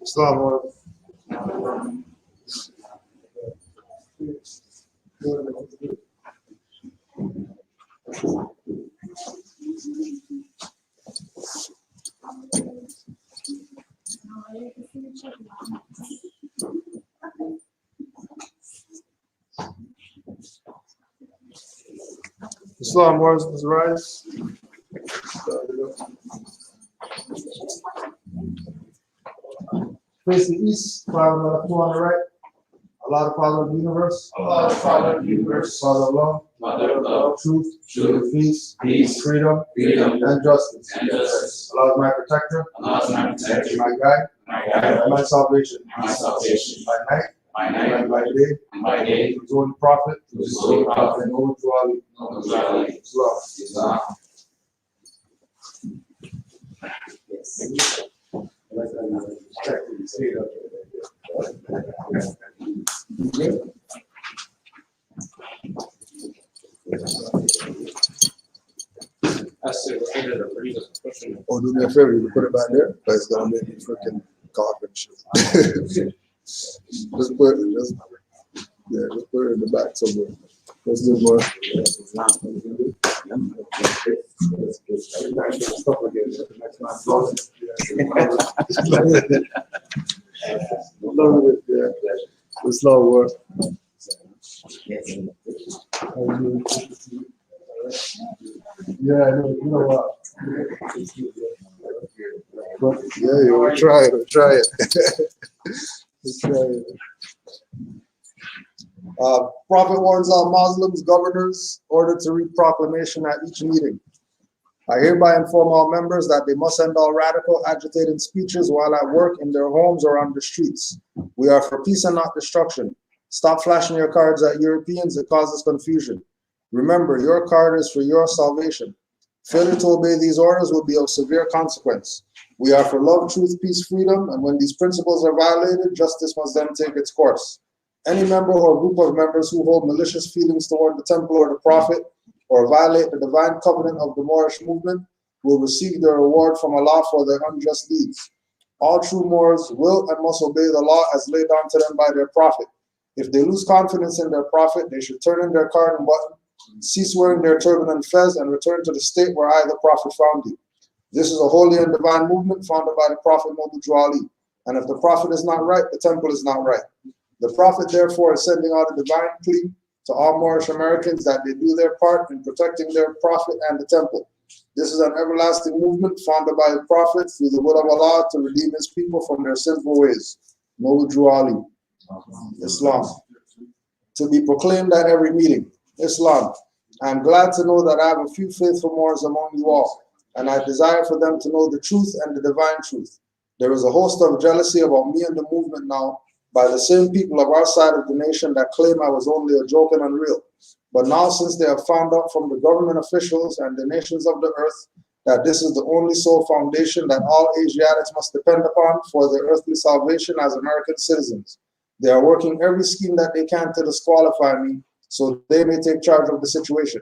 Islam or Islam wars is rise. Face the east, Father, two on the right. Allah, the Father of the universe. Allah, the Father of the universe. Father of love. Mother of love. Truth. Truth. Peace. Peace. Freedom. Freedom. And justice. And justice. Allah is my protector. Allah is my protector. My guide. My guide. And my salvation. My salvation. By night. By night. And by day. And by day. His holy prophet. His holy prophet. And Noble to Ali. Noble to Ali. Islam. Islam. Oh, do me a favor, you can put it back there, but it's gonna make me freaking cough and shit. just put it, just put it in the back somewhere. Let's do more. It's not work. Yeah, you know what? But yeah, we'll try it. We'll try it. We'll try it. Prophet warns all Muslims, governors, ordered to read proclamation at each meeting. I hereby inform all members that they must end all radical, agitating speeches while at work, in their homes, or on the streets. We are for peace and not destruction. Stop flashing your cards at Europeans. It causes confusion. Remember, your card is for your salvation. Failure to obey these orders will be of severe consequence. We are for love, truth, peace, freedom, and when these principles are violated, justice must then take its course. Any member or group of members who hold malicious feelings toward the temple or the prophet, or violate the divine covenant of the Moorish movement, will receive their reward from Allah for their unjust deeds. All true Moors will and must obey the law as laid down to them by their prophet. If they lose confidence in their prophet, they should turn in their card and button, cease wearing their turban and fez, and return to the state where I, the prophet, found you. This is a holy and divine movement founded by the prophet Noble to Ali. And if the prophet is not right, the temple is not right. The prophet, therefore, is sending out a divine plea to all Moorish Americans that they do their part in protecting their prophet and the temple. This is an everlasting movement founded by the prophet through the will of Allah to redeem his people from their sinful ways. Noble to Ali. Islam. To be proclaimed at every meeting. Islam. I am glad to know that I have a few faithful Moors among you all, and I desire for them to know the truth and the divine truth. There is a host of jealousy about me and the movement now by the same people of our side of the nation that claim I was only a joke and unreal. But now, since they have found out from the government officials and the nations of the earth that this is the only sole foundation that all Asiatics must depend upon for their earthly salvation as American citizens, they are working every scheme that they can to disqualify me so they may take charge of the situation.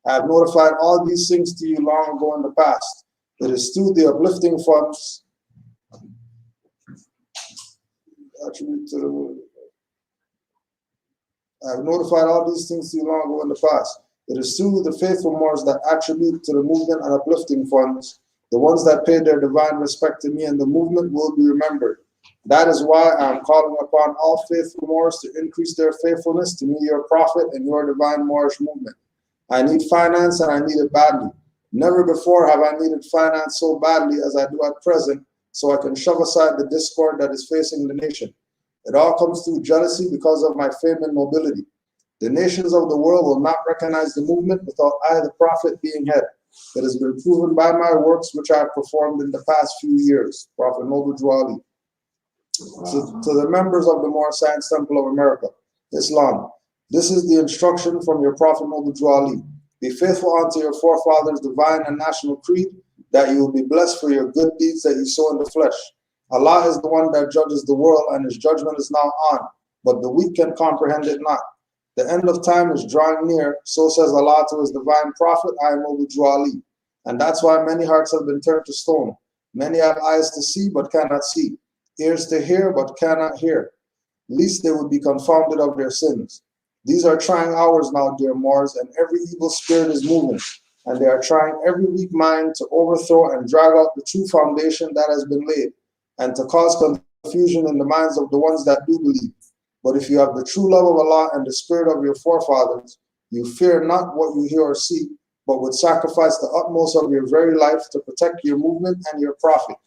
I have notified all these things to you long ago in the past. It is through the uplifting funds I have notified all these things to you long ago in the past. It is through the faithful Moors that attribute to the movement and uplifting funds, the ones that paid their divine respect to me and the movement will be remembered. That is why I am calling upon all faithful Moors to increase their faithfulness to me, your prophet, and your divine Moorish movement. I need finance and I need it badly. Never before have I needed finance so badly as I do at present, so I can shove aside the discord that is facing the nation. It all comes through jealousy because of my fame and nobility. The nations of the world will not recognize the movement without I, the prophet, being head. It has been proven by my works which I have performed in the past few years. Prophet Noble Juali. To the members of the Moor Science Temple of America, Islam. This is the instruction from your Prophet Noble Juali. Be faithful unto your forefathers' divine and national creed, that you will be blessed for your good deeds that you sow in the flesh. Allah is the one that judges the world, and his judgment is now on, but the weak can comprehend it not. The end of time is drawing near, so says Allah to his divine prophet, I am Noble Juali. And that's why many hearts have been turned to stone. Many have eyes to see, but cannot see. ears to hear but cannot hear, lest they would be confounded of their sins. These are trying hours now, dear Moors, and every evil spirit is moving, and they are trying every weak mind to overthrow and drag out the true foundation that has been laid, and to cause confusion in the minds of the ones that do believe. But if you have the true love of Allah and the spirit of your forefathers, you fear not what you hear or see, but would sacrifice the utmost of your very life to protect your movement and your prophet.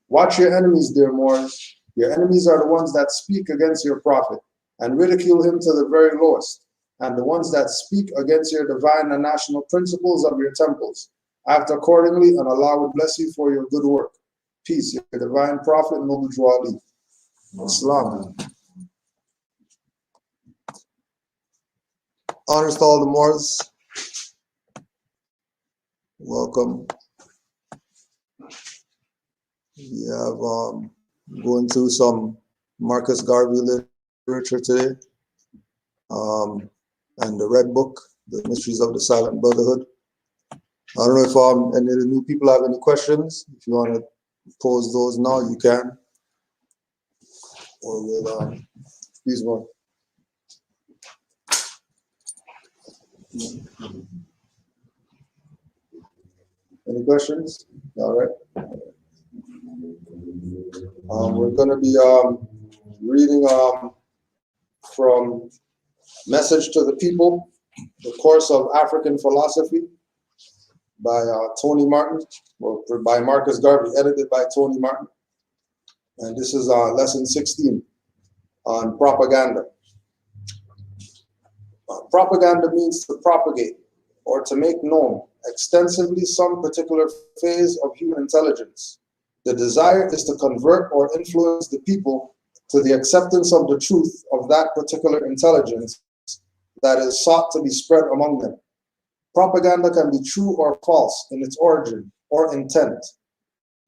Watch your enemies, dear Moors. Your enemies are the ones that speak against your prophet and ridicule him to the very lowest, and the ones that speak against your divine and national principles of your temples. Act accordingly, and Allah will bless you for your good work. Peace, your divine prophet, Noble Ali. Islam. Honors to all the Moors. Welcome. We have going through some Marcus Garvey literature today, and the Red Book, The Mysteries of the Silent Brotherhood. I don't know if any of the new people have any questions. If you want to pose those now, you can. Or we'll please one. Any questions? All right. We're going to be reading from Message to the People, The Course of African Philosophy by Tony Martin, or by Marcus Garvey, edited by Tony Martin. And this is lesson 16 on propaganda. Propaganda means to propagate or to make known extensively some particular phase of human intelligence. The desire is to convert or influence the people to the acceptance of the truth of that particular intelligence that is sought to be spread among them. Propaganda can be true or false in its origin or intent,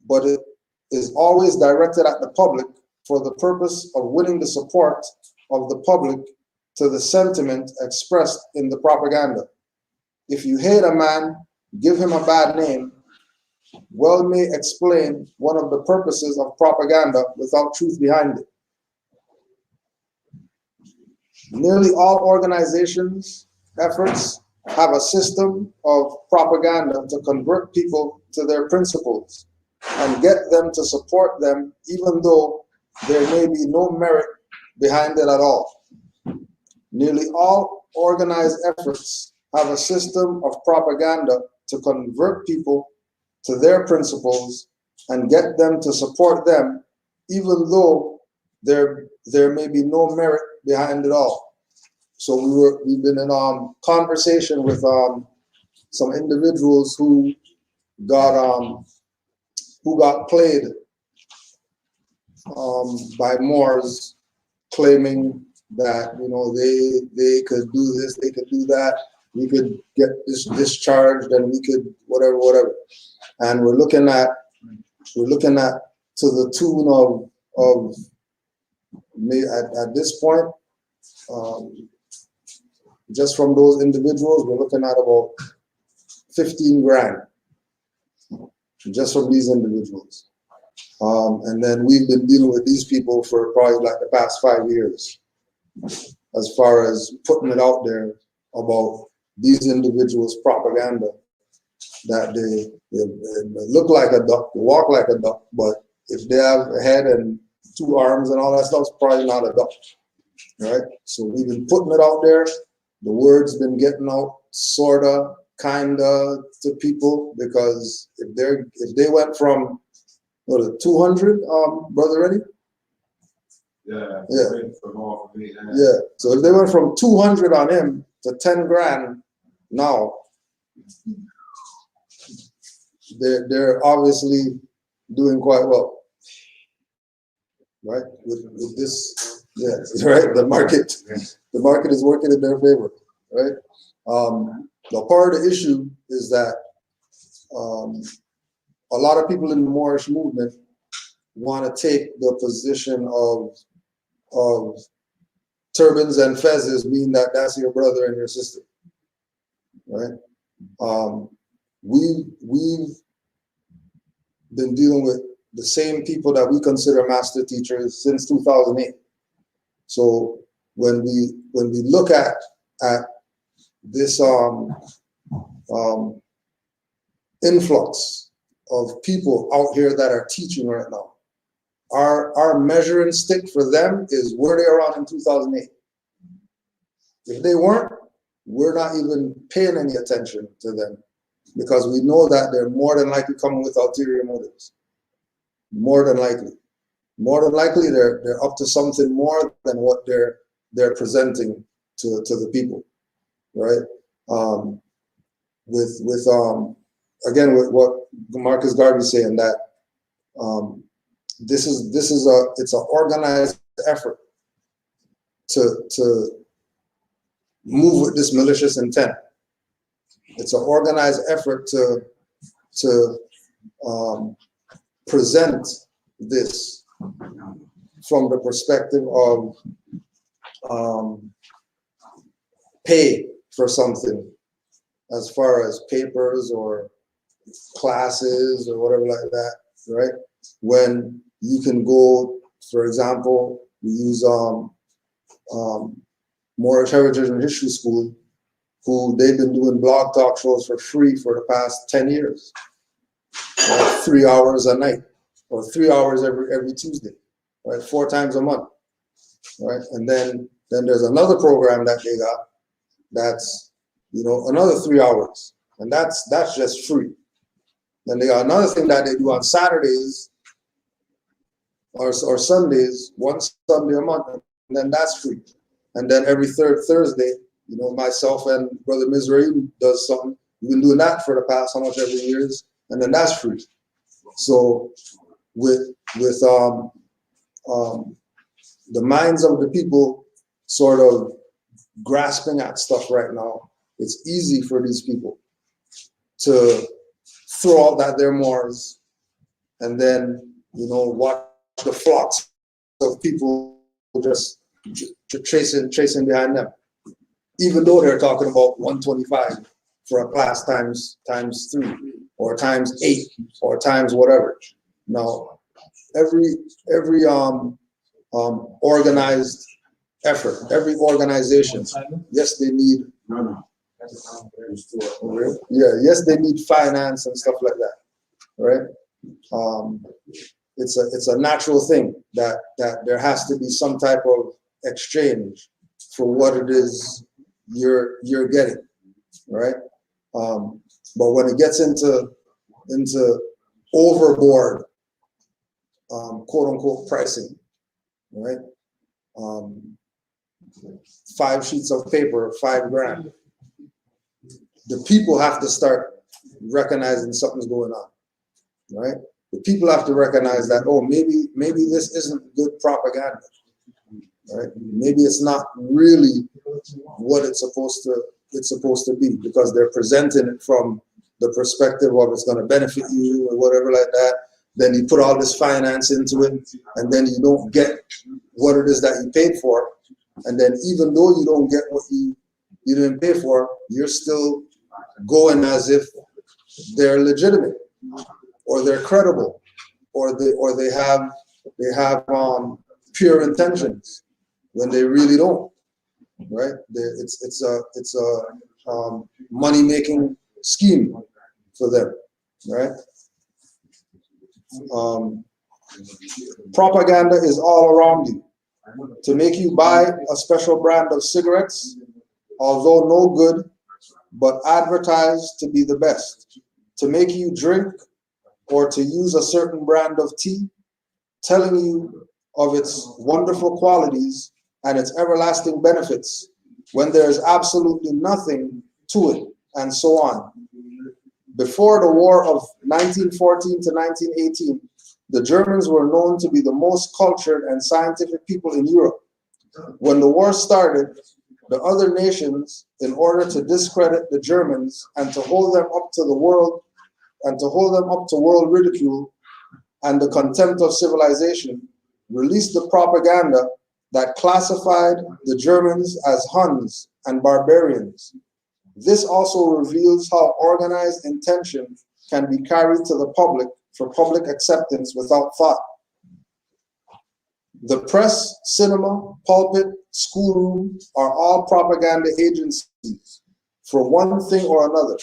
but it is always directed at the public for the purpose of winning the support of the public to the sentiment expressed in the propaganda. If you hate a man, give him a bad name, well may explain one of the purposes of propaganda without truth behind it. Nearly all organizations' efforts have a system of propaganda to convert people to their principles and get them to support them, even though there may be no merit behind it at all. Nearly all organized efforts have a system of propaganda to convert people to their principles and get them to support them, even though there may be no merit behind it all. So we've been in conversation with some individuals who got played by Moors, claiming that they could do this, they could do that, we could get this discharged, and we could whatever. And we're looking at to the tune of at this point, just from those individuals, we're looking at about 15 grand, just from these individuals. And then we've been dealing with these people for probably like the past 5 years, as far as putting it out there about these individuals' propaganda, that they look like a duck, they walk like a duck, but if they have a head and 2 arms and all that stuff, it's probably not a duck, right? So we've been putting it out there. The word's been getting out, sorta, kinda, to people, because if they went from 200, Brother Eddie? Yeah. Yeah. So if they went from 200 on him to 10 grand now, they're obviously doing quite well, right? With this, yeah, right. The market is working in their favor, right? The part of the issue is that a lot of people in the Moorish movement want to take the position of turbans and fezzes, meaning that that's your brother and your sister, right? We've been dealing with the same people that we consider master teachers since 2008. So when we look at this influx of people out here that are teaching right now, our measuring stick for them is where they are in 2008. If they weren't, we're not even paying any attention to them, because we know that they're more than likely coming with ulterior motives. More than likely. More than likely, they're up to something more than what they're presenting to the people, right? Again, with what Marcus Garvey saying, that it's an organized effort to move with this malicious intent. It's an organized effort to present this from the perspective of pay for something, as far as papers or classes or whatever like that, right? When you can go, for example, we use Moorish Heritage and History School, who they've been doing blog talk shows for free for the past 10 years, right? 3 hours a night, or 3 hours every Tuesday, right? 4 times a month, right? And then there's another program that they got that's, another 3 hours, and that's just free. Then they got another thing that they do on Saturdays or Sundays, one Sunday a month, and then that's free. And then every third Thursday, myself and Brother Mizrahi does something. We've been doing that for the past how much every years, and then that's free. So with the minds of the people sort of grasping at stuff right now, it's easy for these people to throw out that they're Moors, and then watch the flocks of people just chasing behind them, even though they're talking about 125 for a class times 3 or times 8 or times whatever. Now, every organized effort, every organization, yes, they need yes, they need finance and stuff like that, right? It's a natural thing that there has to be some type of exchange for what it is you're getting, right? But when it gets into overboard, quote unquote pricing, right? 5 sheets of paper, $5,000. The people have to start recognizing something's going on, right? The people have to recognize that, oh, maybe this isn't good propaganda, right? Maybe it's not really what it's supposed to be, because they're presenting it from the perspective of it's going to benefit you or whatever like that. Then you put all this finance into it, and then you don't get what it is that you paid for. And then even though you don't get what you didn't pay for, you're still going as if they're legitimate, or they're credible, or they have pure intentions, when they really don't, right? It's a money-making scheme for them, right? Propaganda is all around you to make you buy a special brand of cigarettes, although no good, but advertised to be the best, to make you drink or to use a certain brand of tea, telling you of its wonderful qualities and its everlasting benefits, when there is absolutely nothing to it, and so on. Before the war of 1914 to 1918, the Germans were known to be the most cultured and scientific people in Europe. When the war started, the other nations, in order to discredit the Germans and to hold them up to the world, and to hold them up to world ridicule and the contempt of civilization, released the propaganda that classified the Germans as Huns and barbarians. This also reveals how organized intention can be carried to the public for public acceptance without thought. The press, cinema, pulpit, schoolroom are all propaganda agencies for one thing or another.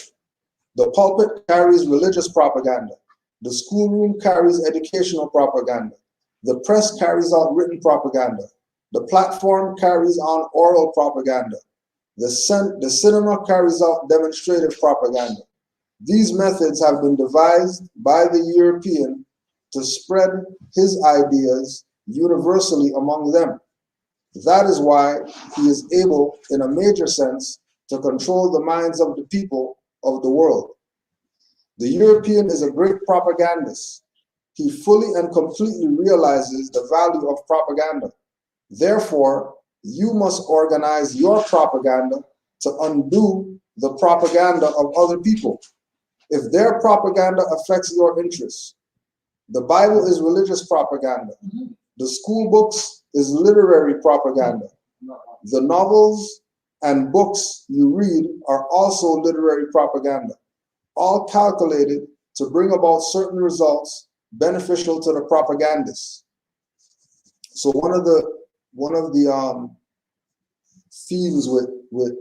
The pulpit carries religious propaganda. The schoolroom carries educational propaganda. The press carries out written propaganda. The platform carries on oral propaganda. The cinema carries out demonstrative propaganda. These methods have been devised by the European to spread his ideas universally among them. That is why he is able, in a major sense, to control the minds of the people of the world. The European is a great propagandist. He fully and completely realizes the value of propaganda. Therefore, you must organize your propaganda to undo the propaganda of other people. If their propaganda affects your interests, the Bible is religious propaganda. The school books is literary propaganda. The novels and books you read are also literary propaganda, all calculated to bring about certain results beneficial to the propagandists. So one of the themes with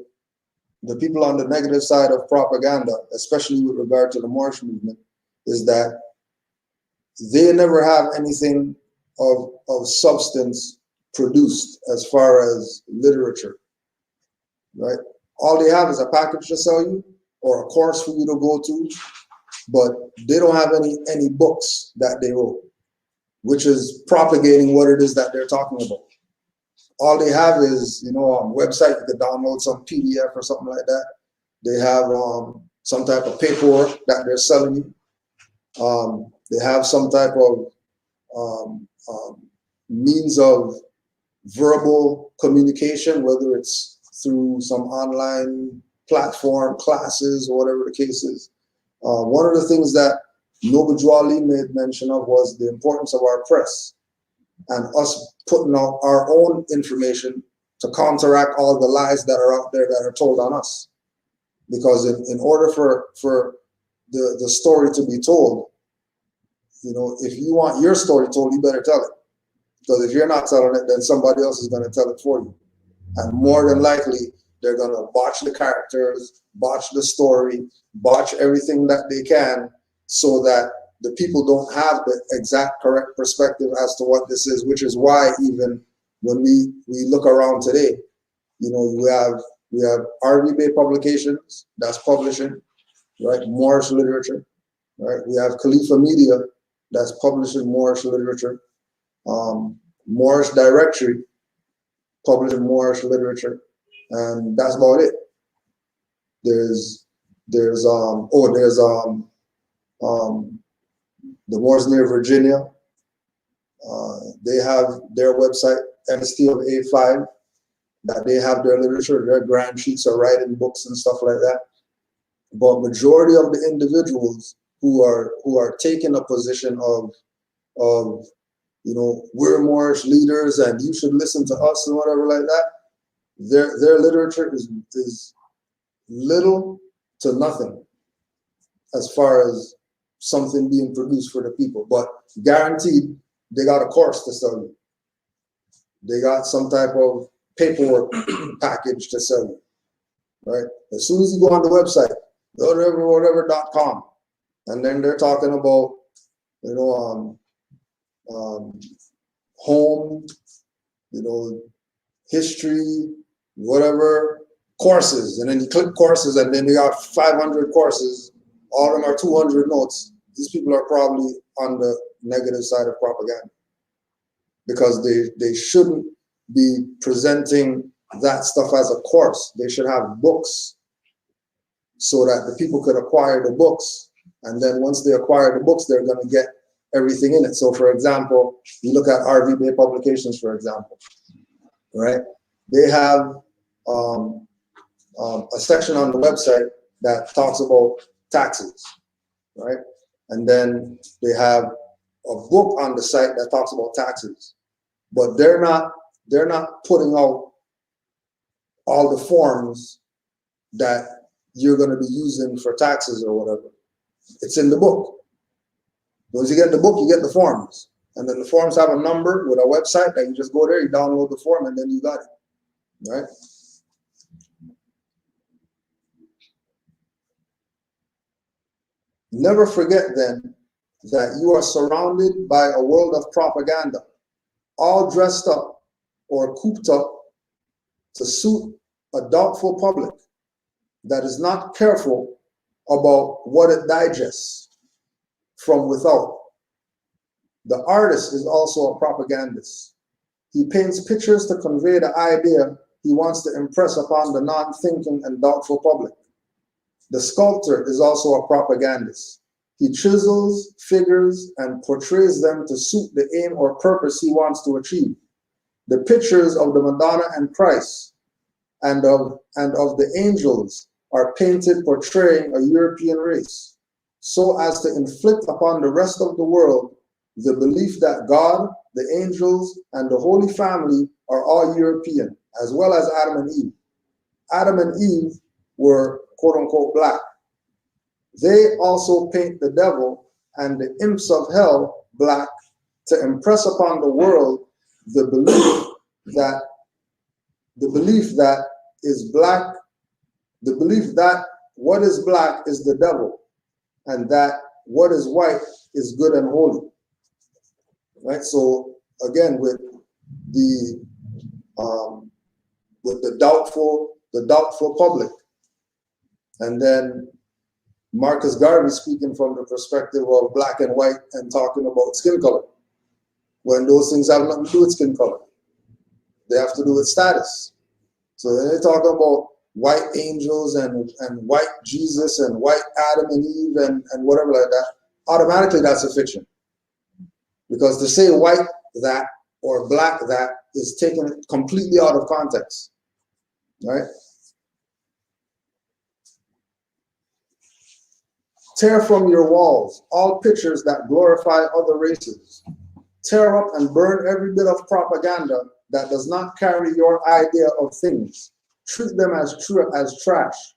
the people on the negative side of propaganda, especially with regard to the Moorish movement, is that they never have anything of substance produced as far as literature, right? All they have is a package to sell you or a course for you to go to, but they don't have any books that they wrote, which is propagating what it is that they're talking about. All they have is, a website, you could download some PDF or something like that. They have some type of paperwork that they're selling you. They have some type of means of verbal communication, whether it's through some online platform, classes, or whatever the case is. One of the things that Noble Jwali made mention of was the importance of our press and us putting out our own information to counteract all the lies that are out there that are told on us. Because in order for the story to be told, if you want your story told, you better tell it. Because if you're not telling it, then somebody else is going to tell it for you. And more than likely, they're going to botch the characters, botch the story, botch everything that they can so that the people don't have the exact correct perspective as to what this is, which is why even when we look around today, we have Garvey Bay Publications that's publishing, right, Moorish literature, right? We have Khalifa Media that's publishing Moorish literature, Moorish Directory publishing Moorish literature, and that's about it. There's the Moors near Virginia. They have their website, MST of A5, that they have their literature, their grand sheets are writing books and stuff like that. But majority of the individuals who are taking a position of we're Moorish leaders and you should listen to us and whatever like that, their literature is little to nothing as far as something being produced for the people. But guaranteed, they got a course to sell you. They got some type of paperwork package to sell you, right? As soon as you go on the website, whatever.com, and then they're talking about, home, history, whatever, courses, and then you click courses, and then they got 500 courses, all of them are 200 notes. These people are probably on the negative side of propaganda because they shouldn't be presenting that stuff as a course. They should have books so that the people could acquire the books, and then once they acquire the books, they're going to get everything in it. So, for example, you look at Garvey Bay Publications, for example, right? They have a section on the website that talks about taxes, right? And then they have a book on the site that talks about taxes, but they're not putting out all the forms that you're going to be using for taxes or whatever. It's in the book. Once you get the book, you get the forms. And then the forms have a number with a website that you just go there, you download the form, and then you got it. Right? Never forget then that you are surrounded by a world of propaganda, all dressed up or cooped up to suit a doubtful public that is not careful about what it digests from without. The artist is also a propagandist. He paints pictures to convey the idea he wants to impress upon the non-thinking and doubtful public. The sculptor is also a propagandist. He chisels figures and portrays them to suit the aim or purpose he wants to achieve. The pictures of the Madonna and Christ and of the angels are painted portraying a European race, so as to inflict upon the rest of the world the belief that God, the angels, and the Holy Family are all European, as well as Adam and Eve. Adam and Eve were quote-unquote black. They also paint the devil and the imps of hell black to impress upon the world the belief that is black, the belief that what is black is the devil, and that what is white is good and holy. Right? So again, with the doubtful public, and then Marcus Garvey speaking from the perspective of black and white and talking about skin color, when those things have nothing to do with skin color. They have to do with status. So when they talk about white angels and white Jesus and white Adam and Eve and whatever like that, automatically that's a fiction. Because to say white that or black that is taken completely out of context, right? Tear from your walls all pictures that glorify other races. Tear up and burn every bit of propaganda that does not carry your idea of things. Treat them as trash.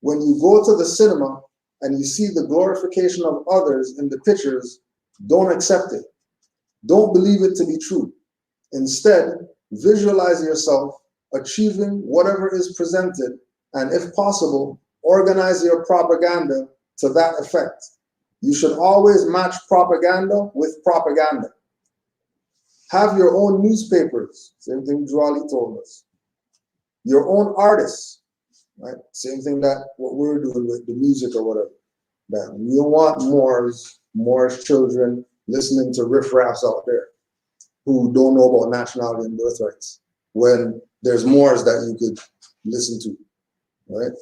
When you go to the cinema and you see the glorification of others in the pictures, don't accept it. Don't believe it to be true. Instead, visualize yourself achieving whatever is presented, and if possible, organize your propaganda to that effect. You should always match propaganda with propaganda. Have your own newspapers, same thing Drawley told us. Your own artists, right? Same thing that what we're doing with the music or whatever. That we don't want Moors children listening to riffraffs out there who don't know about nationality and birthrights, when there's Moors that you could listen to, right?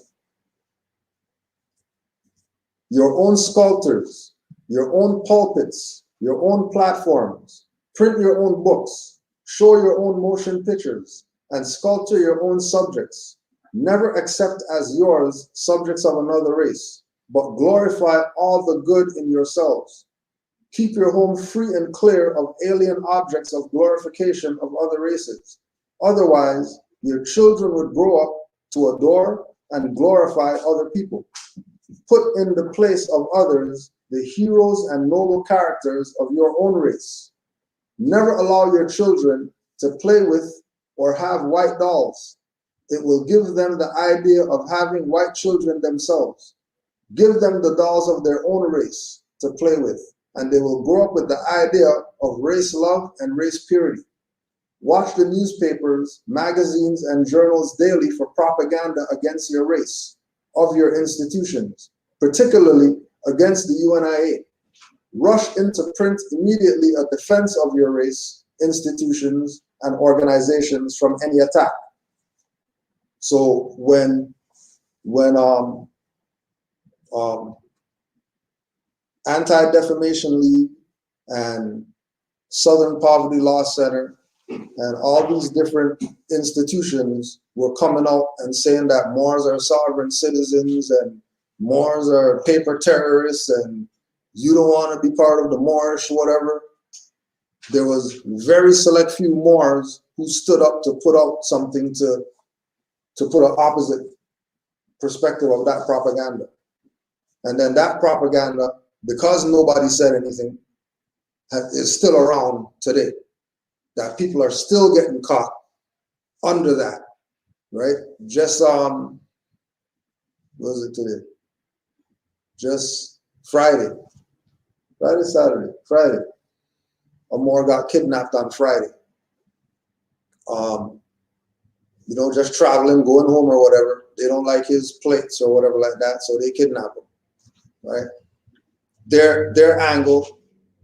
Your own sculptors, your own pulpits, your own platforms, print your own books, show your own motion pictures, and sculpture your own subjects. Never accept as yours subjects of another race, but glorify all the good in yourselves. Keep your home free and clear of alien objects of glorification of other races. Otherwise, your children would grow up to adore and glorify other people. Put in the place of others the heroes and noble characters of your own race. Never allow your children to play with or have white dolls. It will give them the idea of having white children themselves. Give them the dolls of their own race to play with, and they will grow up with the idea of race love and race purity. Watch the newspapers, magazines, and journals daily for propaganda against your race, of your institutions, particularly against the UNIA. Rush into print immediately a defense of your race, institutions, and organizations from any attack. So when Anti-Defamation League and Southern Poverty Law Center and all these different institutions were coming out and saying that Moors are sovereign citizens and Moors are paper terrorists and you don't want to be part of the Moorish whatever, there was very select few Moors who stood up to put out something to put an opposite perspective of that propaganda. And then that propaganda because nobody said anything, is still around today. That people are still getting caught under that, right? Just what was it today? Just Friday, Saturday, Friday. Amor got kidnapped on Friday. Just traveling, going home or whatever. They don't like his plates or whatever like that, so they kidnap him, right? Their angle,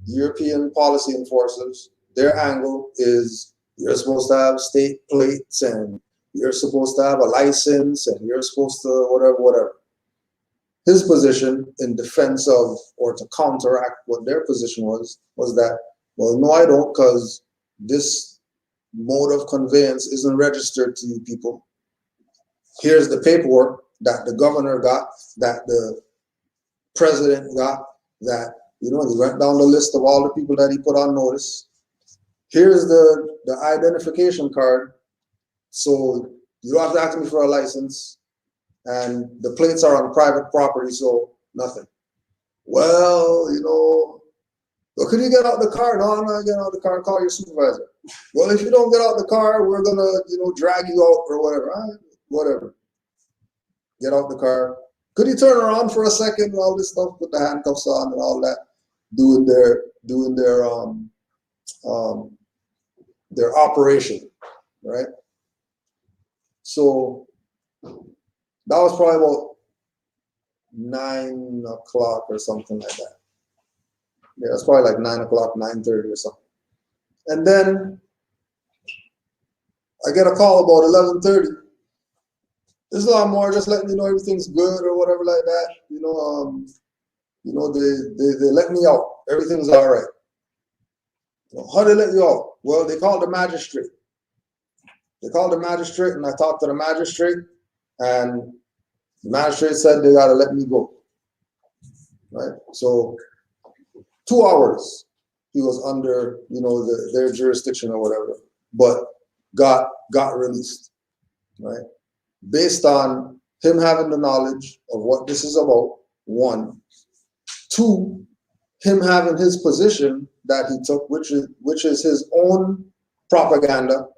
European policy enforcers, their angle is you're supposed to have state plates and you're supposed to have a license and you're supposed to whatever. His position in defense of or to counteract what their position was that, well, no, I don't, because this mode of conveyance isn't registered to you people. Here's the paperwork that the governor got, that the president got, that, he went down the list of all the people that he put on notice. Here's the identification card, so you don't have to ask me for a license, and the plates are on private property, so nothing. Well, well, could you get out the car? No, I'm not getting out the car. Call your supervisor. Well, if you don't get out the car, we're gonna, drag you out or whatever. All right, whatever. Get out the car. Could you turn around for a second? All this stuff, put the handcuffs on and all that, doing their operation, right? So that was probably about 9 o'clock or something like that. Yeah, it's probably like 9 o'clock, 9:30 or something. And then I get a call about 11:30. There's a lot more, just letting you know everything's good or whatever like that. They let me out. Everything's all right. How they let you out? Well, they called the magistrate. And I talked to the magistrate, and the magistrate said they gotta let me go. Right? So 2 hours he was under, their jurisdiction or whatever, but got released, right? Based on him having the knowledge of what this is about, 1. 2, him having his position that he took, which is his own propaganda,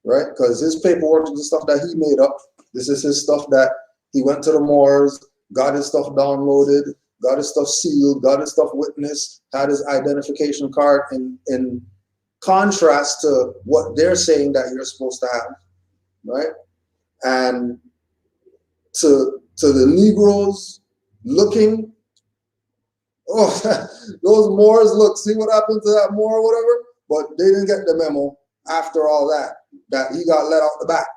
right? Because his paperwork is the stuff that he made up. This is his stuff that he went to the Moors, got his stuff downloaded, got his stuff sealed, got his stuff witnessed, had his identification card in contrast to what they're saying that you're supposed to have, right? And to the Negroes looking, oh, those Moors, look, see what happened to that Moor or whatever, but they didn't get the memo after all that he got let out the back.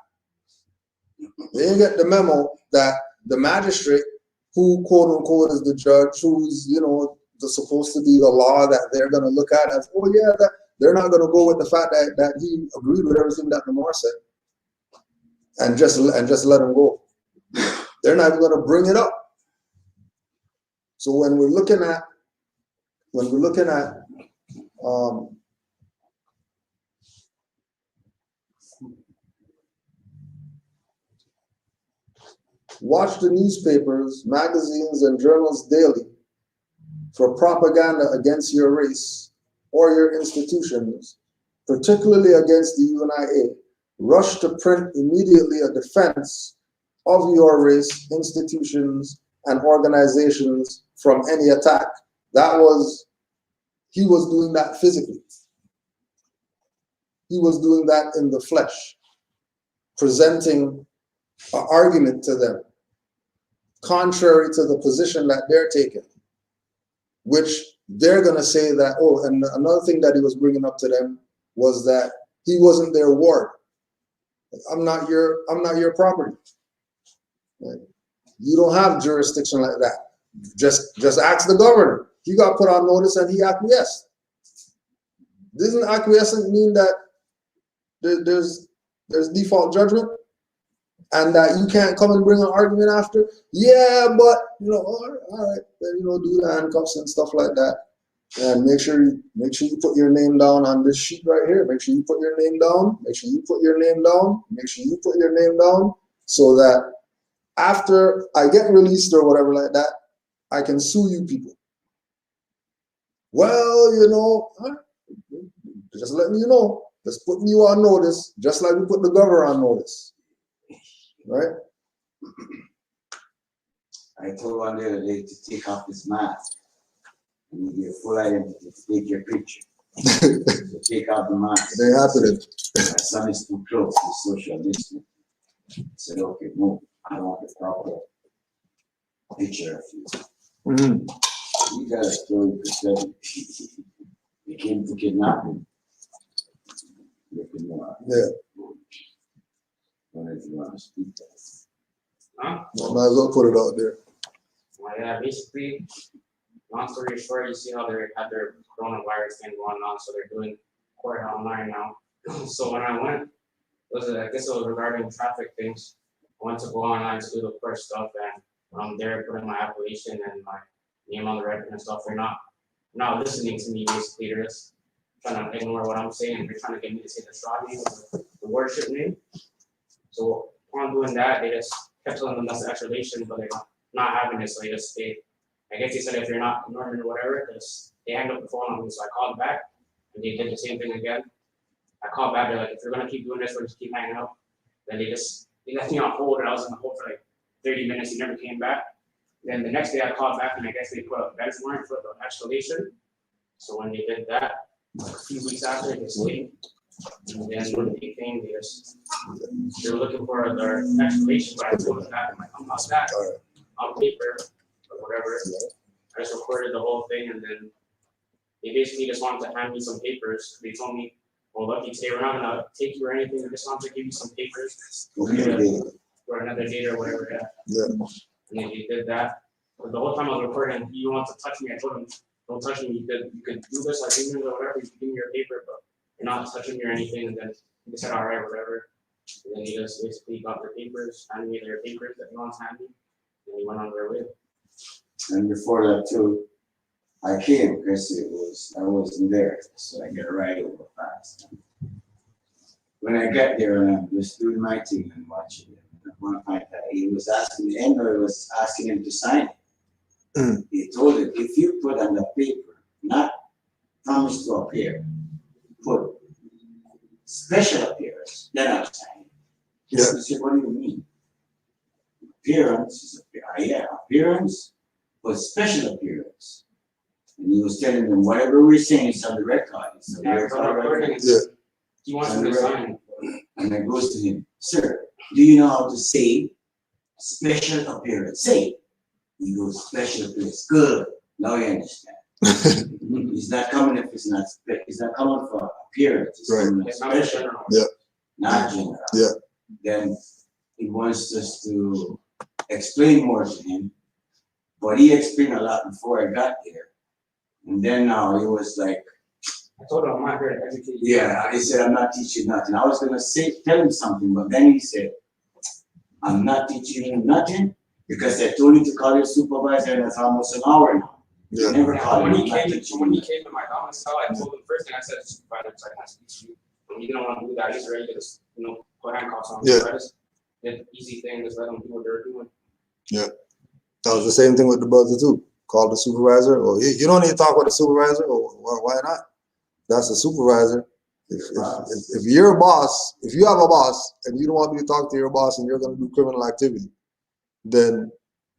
They didn't get the memo that the magistrate, who quote unquote is the judge, who's supposed to be the law that they're going to look at as, oh yeah, that they're not going to go with the fact that he agreed with everything that the Moor said, and just let him go. They're not even going to bring it up. So when we're looking at watch the newspapers, magazines, and journals daily for propaganda against your race or your institutions, particularly against the UNIA. Rush to print immediately a defense of your race, institutions, and organizations from any attack. He was doing that physically. He was doing that in the flesh, presenting an argument to them, contrary to the position that they're taking, which they're going to say that, oh, and another thing that he was bringing up to them was that he wasn't their ward. I'm not your property. Right? You don't have jurisdiction like that. Just ask the governor. He got put on notice and he acquiesced. Doesn't acquiescent mean that there's default judgment and that you can't come and bring an argument after? Yeah, but all right, then do the handcuffs and stuff like that, and make sure you put your name down on this sheet right here. Make sure you put your name down. Make sure you put your name down. Make sure you put your name down, so that after I get released or whatever like that, I can sue you people. Well, you know, just letting you know, just putting you on notice, just like we put the governor on notice, right? I told one the other day to take off his mask and give your full identity to take your picture. So take off the mask. It ain't happening. My son is too close to social distancing. I said, okay, no, I want a proper picture of you. Mm-hmm. You got a story to tell. He came to kidnap him. Yeah. Whenever you want to speak that. Huh? Might as well put it out there. Well, yeah, basically, long story short, you see how they had their coronavirus thing going on, so they're doing court online now. So when I went, I guess it was regarding traffic things. I went to go online to do the court stuff, and I'm there putting my application and my name on the record and stuff. They're not listening to me. Basically, they're just trying to ignore what I'm saying. They're trying to get me to say the straw name, the worship name. So upon doing that, they just kept telling them that's the explanation, but they're not having it. So I guess they said if you're not ignoring or whatever, they hang up the phone on me. So I called back, and they did the same thing again. I called back. They're like, if you're gonna keep doing this, we'll just keep hanging up. Then they left me on hold, and I was in the hold for like 30 minutes. He never came back. Then the next day I called back, and I guess they put a bench warrant for the explanation. So when they did that, like a few weeks after, they came. And then when they came, they were looking for their explanation, but I told them that I'm not that on paper or whatever. I just recorded the whole thing, and then they basically just wanted to hand me some papers. They told me, well, lucky today we're not gonna take you or anything. We just want to give you some papers for another date or whatever. Yeah. And then they did that. But the whole time I was recording, you want to touch me. I told him, don't touch me. You could do this like email or whatever. You can give me your paper, but you're not touching me or anything. And then they said, all right, whatever. And then he just basically got their papers, handed me their papers that he wants to hand me, and he went on their way. And before that too, I came because I wasn't there, so I get a ride over fast. When I got there and I'm just doing my thing and watching it, at one point he was asking me, Andrew was asking him to sign it. He told him, if you put on the paper, not promise to appear, put special appearance, then I'll sign it. Yeah. He said, what do you mean? Appearance is appearance, but special appearance. And he was telling them whatever we're saying is on the record. So He wants me to sign. And I goes to him, sir, do you know how to say special appearance? Say it. He goes, special appearance. Good. Now you understand. He's not coming if it's not coming for appearance. It's Right. coming It's not special, general. Yeah. not general. Yeah. Then he wants us to explain more to him. But he explained a lot before I got there. And then now he was like, I told him I'm not here to educate you. yeah, he said, I'm not teaching nothing. I was going to tell him something, but then he said, I'm not teaching you nothing because I told you to call your supervisor and that's almost an hour now. Yeah. You never called When him. he came to my domicile, I told him first thing I said, supervisor, I can't speak to you. When you don't want to do that, he's ready to just, put handcuffs on. Yeah. So I just did the easy thing, just let them do what they're doing. Yeah. That was the same thing with the brother too. Call the supervisor, or you don't need to talk with the supervisor, or why not? That's the supervisor. If you're a boss, if you have a boss and you don't want me to talk to your boss and you're going to do criminal activity, then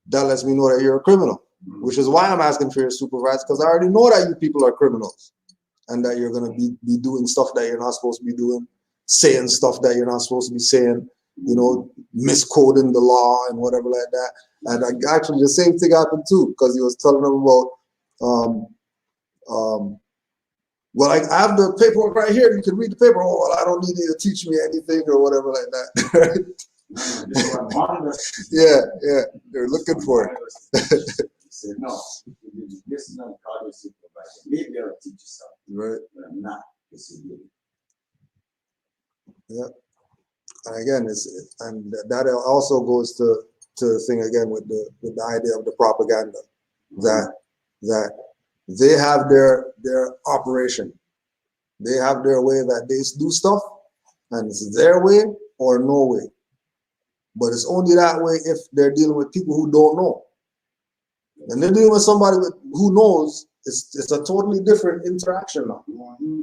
that lets me know that you're a criminal, which is why I'm asking for your supervisor, because I already know that you people are criminals and that you're going to be doing stuff that you're not supposed to be doing, saying stuff that you're not supposed to be saying, misquoting the law and whatever like that. And actually the same thing happened too, because he was telling them about, well, I have the paperwork right here. You can read the paper. Oh, well, I don't need you to teach me anything or whatever like that. Yeah. They're looking for it. He said, no, this is not call your supervisor. Maybe I'll teach you something. Right. But I'm not. Yeah. And again, and that also goes to the thing again with the idea of the propaganda, that they have their operation, they have their way that they do stuff, and it's their way or no way. But it's only that way if they're dealing with people who don't know. And they're dealing with somebody who knows, it's a totally different interaction now,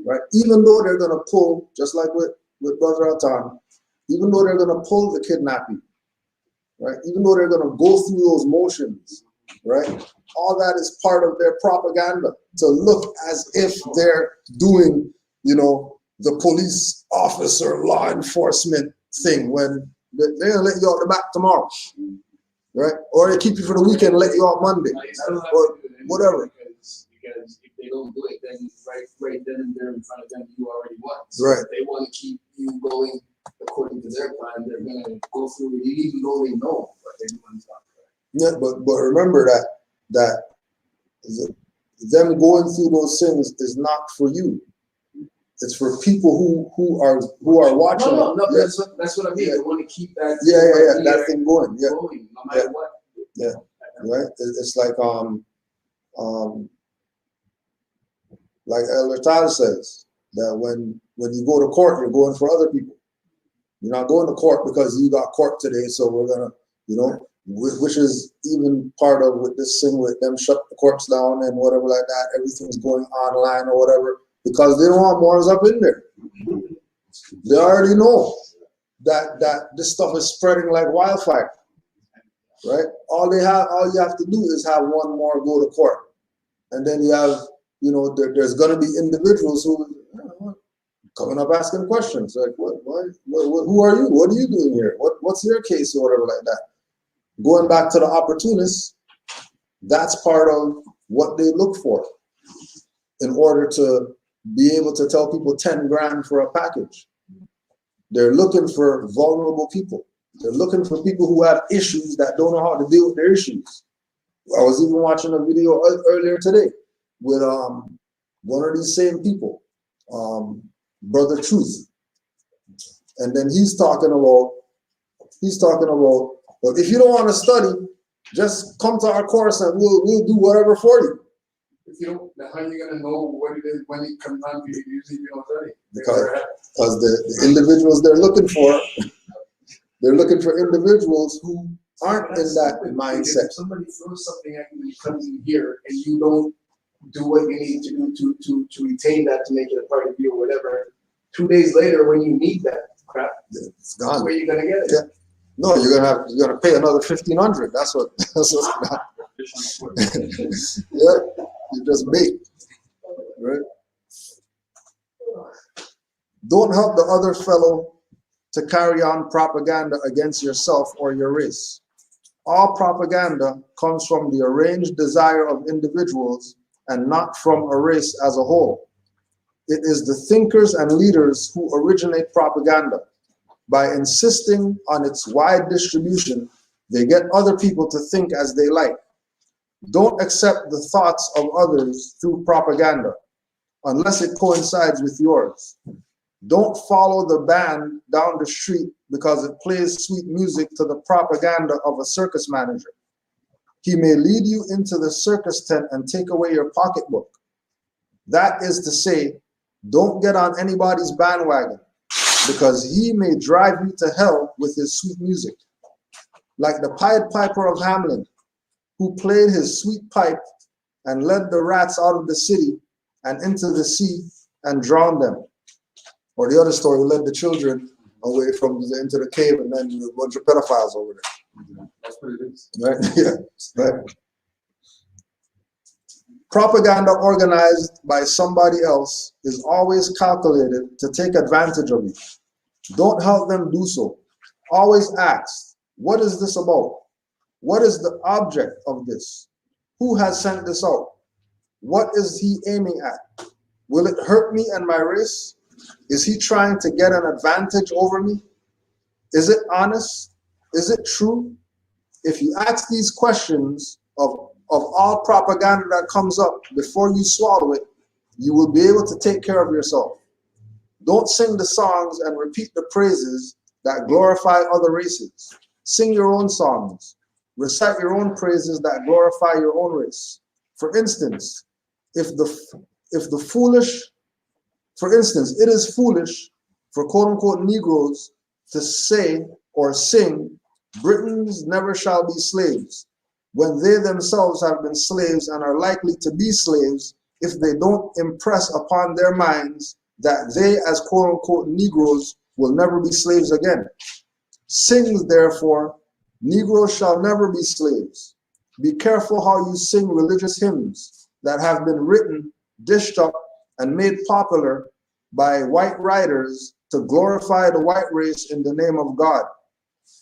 right? Even though they're gonna pull, just like with Brother Atan, even though they're gonna pull the kidnapping, right? Even though they're gonna go through those motions, right? All that is part of their propaganda to look as if they're doing, the police officer, law enforcement thing when they're gonna let you out the back tomorrow, right? Or they keep you for the weekend and let you out Monday, or whatever. Because if they don't do it, then right then and there in front of them, you already won. So Right. if they want to keep you going according to their plan, they're gonna go through it, even though they know what they're doing is not correct. Yeah, but remember that them going through those things is not for you. It's for people who are watching. No, Yeah. that's what I mean. Yeah. They want to keep that. That thing going. Yeah, going, no matter what. Yeah. Right. It's like Elder Tyler says that when you go to court, you're going for other people. You're not going to court because you got court today, so we're gonna, which is even part of with this thing with them shut the courts down and whatever like that. Everything's going online or whatever because they don't want Moors up in there. They already know that this stuff is spreading like wildfire, right? All you have to do is have one more go to court, and then you have, there's going to be individuals who coming up asking questions like, what, who are you? What are you doing here? What's your case or whatever like that. Going back to the opportunists, that's part of what they look for in order to be able to tell people 10 grand for a package. They're looking for vulnerable people. They're looking for people who have issues that don't know how to deal with their issues. I was even watching a video earlier today with one of these same people, Brother Truth. And then he's talking about, well, if you don't want to study, just come to our course and we'll do whatever for you. If you don't, then how are you gonna know what it is when it comes time for you to use it if you don't study? Because the individuals they're looking for individuals who aren't in that mindset. If somebody throws something at you when it comes in here and you don't do what you need to do to retain that, to make it a part of you or whatever, 2 days later when you need that crap, It's gone. where are you gonna get it? Yeah. No, you're gonna pay another $1,500. That's what's yeah, you just bait, right? Don't help the other fellow to carry on propaganda against yourself or your race. All propaganda comes from the arranged desire of individuals and not from a race as a whole. It is the thinkers and leaders who originate propaganda. By insisting on its wide distribution, they get other people to think as they like. Don't accept the thoughts of others through propaganda, unless it coincides with yours. Don't follow the band down the street because it plays sweet music to the propaganda of a circus manager. He may lead you into the circus tent and take away your pocketbook. That is to say, don't get on anybody's bandwagon because he may drive you to hell with his sweet music. Like the Pied Piper of Hamelin, who played his sweet pipe and led the rats out of the city and into the sea and drowned them. Or the other story, led the children away into the cave and then a bunch of pedophiles over there. That's what it is. Right? Yeah. Right. Propaganda organized by somebody else is always calculated to take advantage of you. Don't help them do so. Always ask, what is this about? What is the object of this? Who has sent this out? What is he aiming at? Will it hurt me and my race? Is he trying to get an advantage over me? Is it honest? Is it true? If you ask these questions of all propaganda that comes up before you swallow it, you will be able to take care of yourself. Don't sing the songs and repeat the praises that glorify other races. Sing your own songs. Recite your own praises that glorify your own race. For instance, it is foolish for quote-unquote Negroes to say or sing, Britons never shall be slaves, when they themselves have been slaves and are likely to be slaves if they don't impress upon their minds that they, as quote-unquote Negroes, will never be slaves again. Sing, therefore, Negroes shall never be slaves. Be careful how you sing religious hymns that have been written, dished up, and made popular by white writers to glorify the white race in the name of God.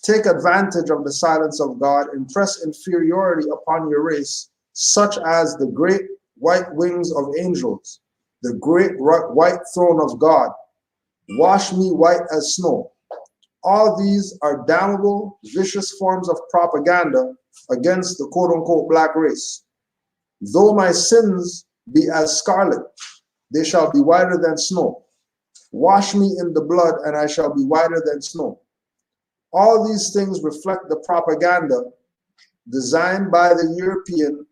Take advantage of the silence of God, impress inferiority upon your race, such as the great white wings of angels, the great white throne of God. Wash me white as snow. All these are damnable, vicious forms of propaganda against the quote-unquote black race. Though my sins be as scarlet, they shall be whiter than snow. Wash me in the blood, and I shall be whiter than snow. All these things reflect the propaganda designed by the European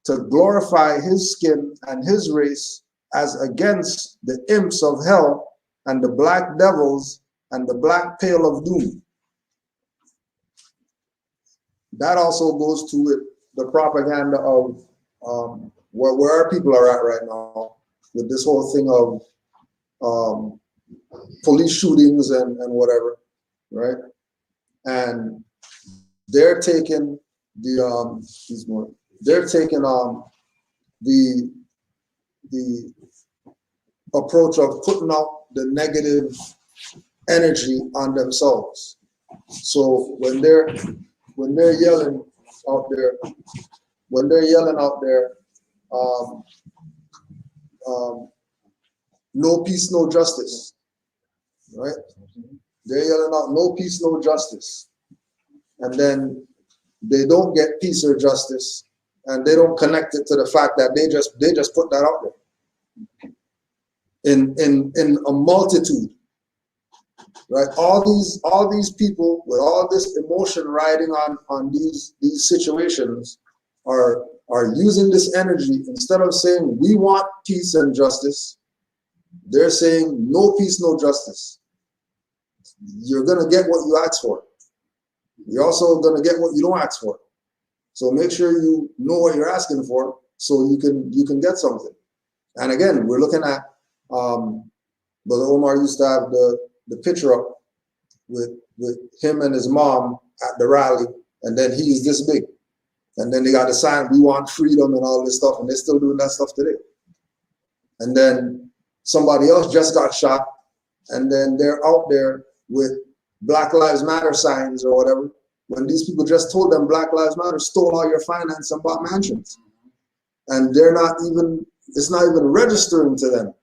to glorify his skin and his race as against the imps of hell and the black devils and the black pail of doom. That also goes to it, the propaganda of where our people are at right now with this whole thing of police shootings and whatever, right? And they're taking the approach of putting out the negative energy on themselves. So when they're yelling out there, no peace, no justice, right? They're yelling out no peace, no justice. And then they don't get peace or justice, and they don't connect it to the fact that they just put that out there in a multitude, right? All these people with all this emotion riding on these situations are using this energy. Instead of saying we want peace and justice, they're saying no peace, no justice. You're gonna get what you ask for. You're also gonna get what you don't ask for. So make sure you know what you're asking for so you can get something. And again, we're looking at Brother Omar used to have the picture up with him and his mom at the rally, and then he's this big. And then they got the sign, we want freedom and all this stuff, and they're still doing that stuff today. And then somebody else just got shot, and then they're out there with Black Lives Matter signs or whatever, when these people just told them Black Lives Matter stole all your finance and bought mansions. And it's not even registering to them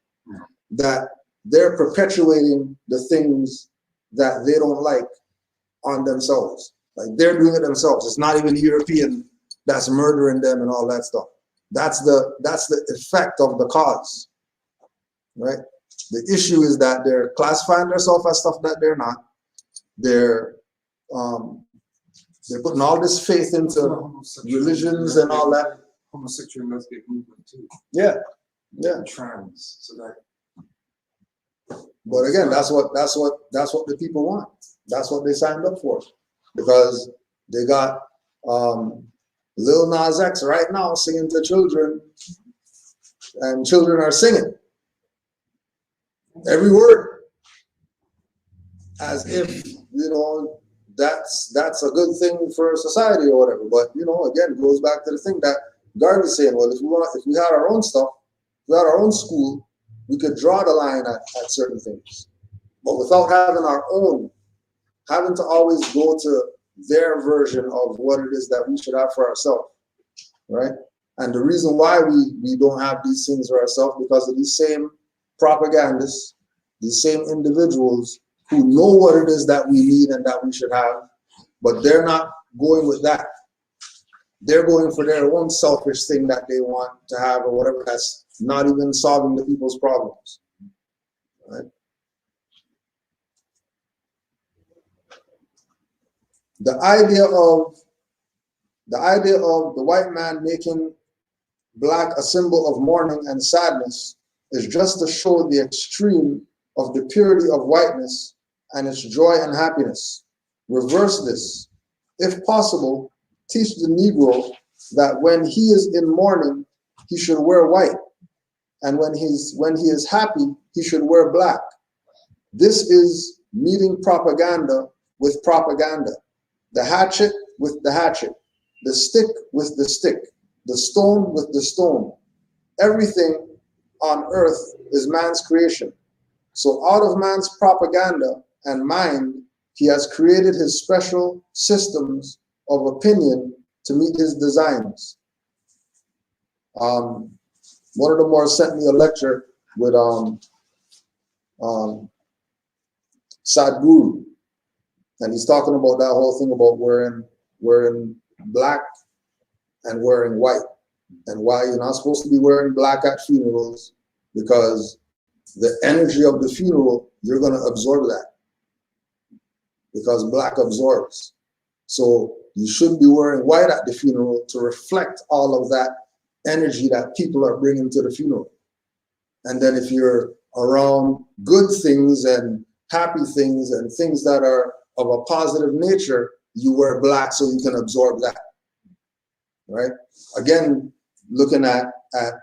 that they're perpetuating the things that they don't like on themselves. Like they're doing it themselves. It's not even the European that's murdering them and all that stuff. That's the effect of the cause, right? The issue is that they're classifying themselves as stuff that they're not. They're putting all this faith into religions and all that. Homosexual and lesbian movement too. Yeah. And trans. So that. But again, that's what the people want. That's what they signed up for, because they got Lil Nas X right now singing to children, and children are singing every word as if that's a good thing for society or whatever. But again, it goes back to the thing that Garvey's saying. Well, if we had our own stuff, if we had our own school, we could draw the line at certain things. But without having our own, having to always go to their version of what it is that we should have for ourselves, right? And the reason why we don't have these things for ourselves, because of these same propagandists, these same individuals who know what it is that we need and that we should have, but they're not going with that. They're going for their own selfish thing that they want to have or whatever, that's not even solving the people's problems, right? The idea of the white man making black a symbol of mourning and sadness is just to show the extreme of the purity of whiteness and its joy and happiness. Reverse this. If possible, teach the Negro that when he is in mourning, he should wear white. And when he is happy, he should wear black. This is meeting propaganda with propaganda. The hatchet with the hatchet. The stick with the stick. The stone with the stone. Everything on earth is man's creation. So out of man's propaganda and mind, he has created his special systems of opinion to meet his designs. One of the more sent me a lecture with Sadhguru, and he's talking about that whole thing about wearing black and wearing white, and why you're not supposed to be wearing black at funerals, because the energy of the funeral, you're going to absorb that, because black absorbs. So you shouldn't be wearing white at the funeral to reflect all of that energy that people are bringing to the funeral. And then if you're around good things and happy things and things that are of a positive nature, you wear black so you can absorb that, right? Again, looking at the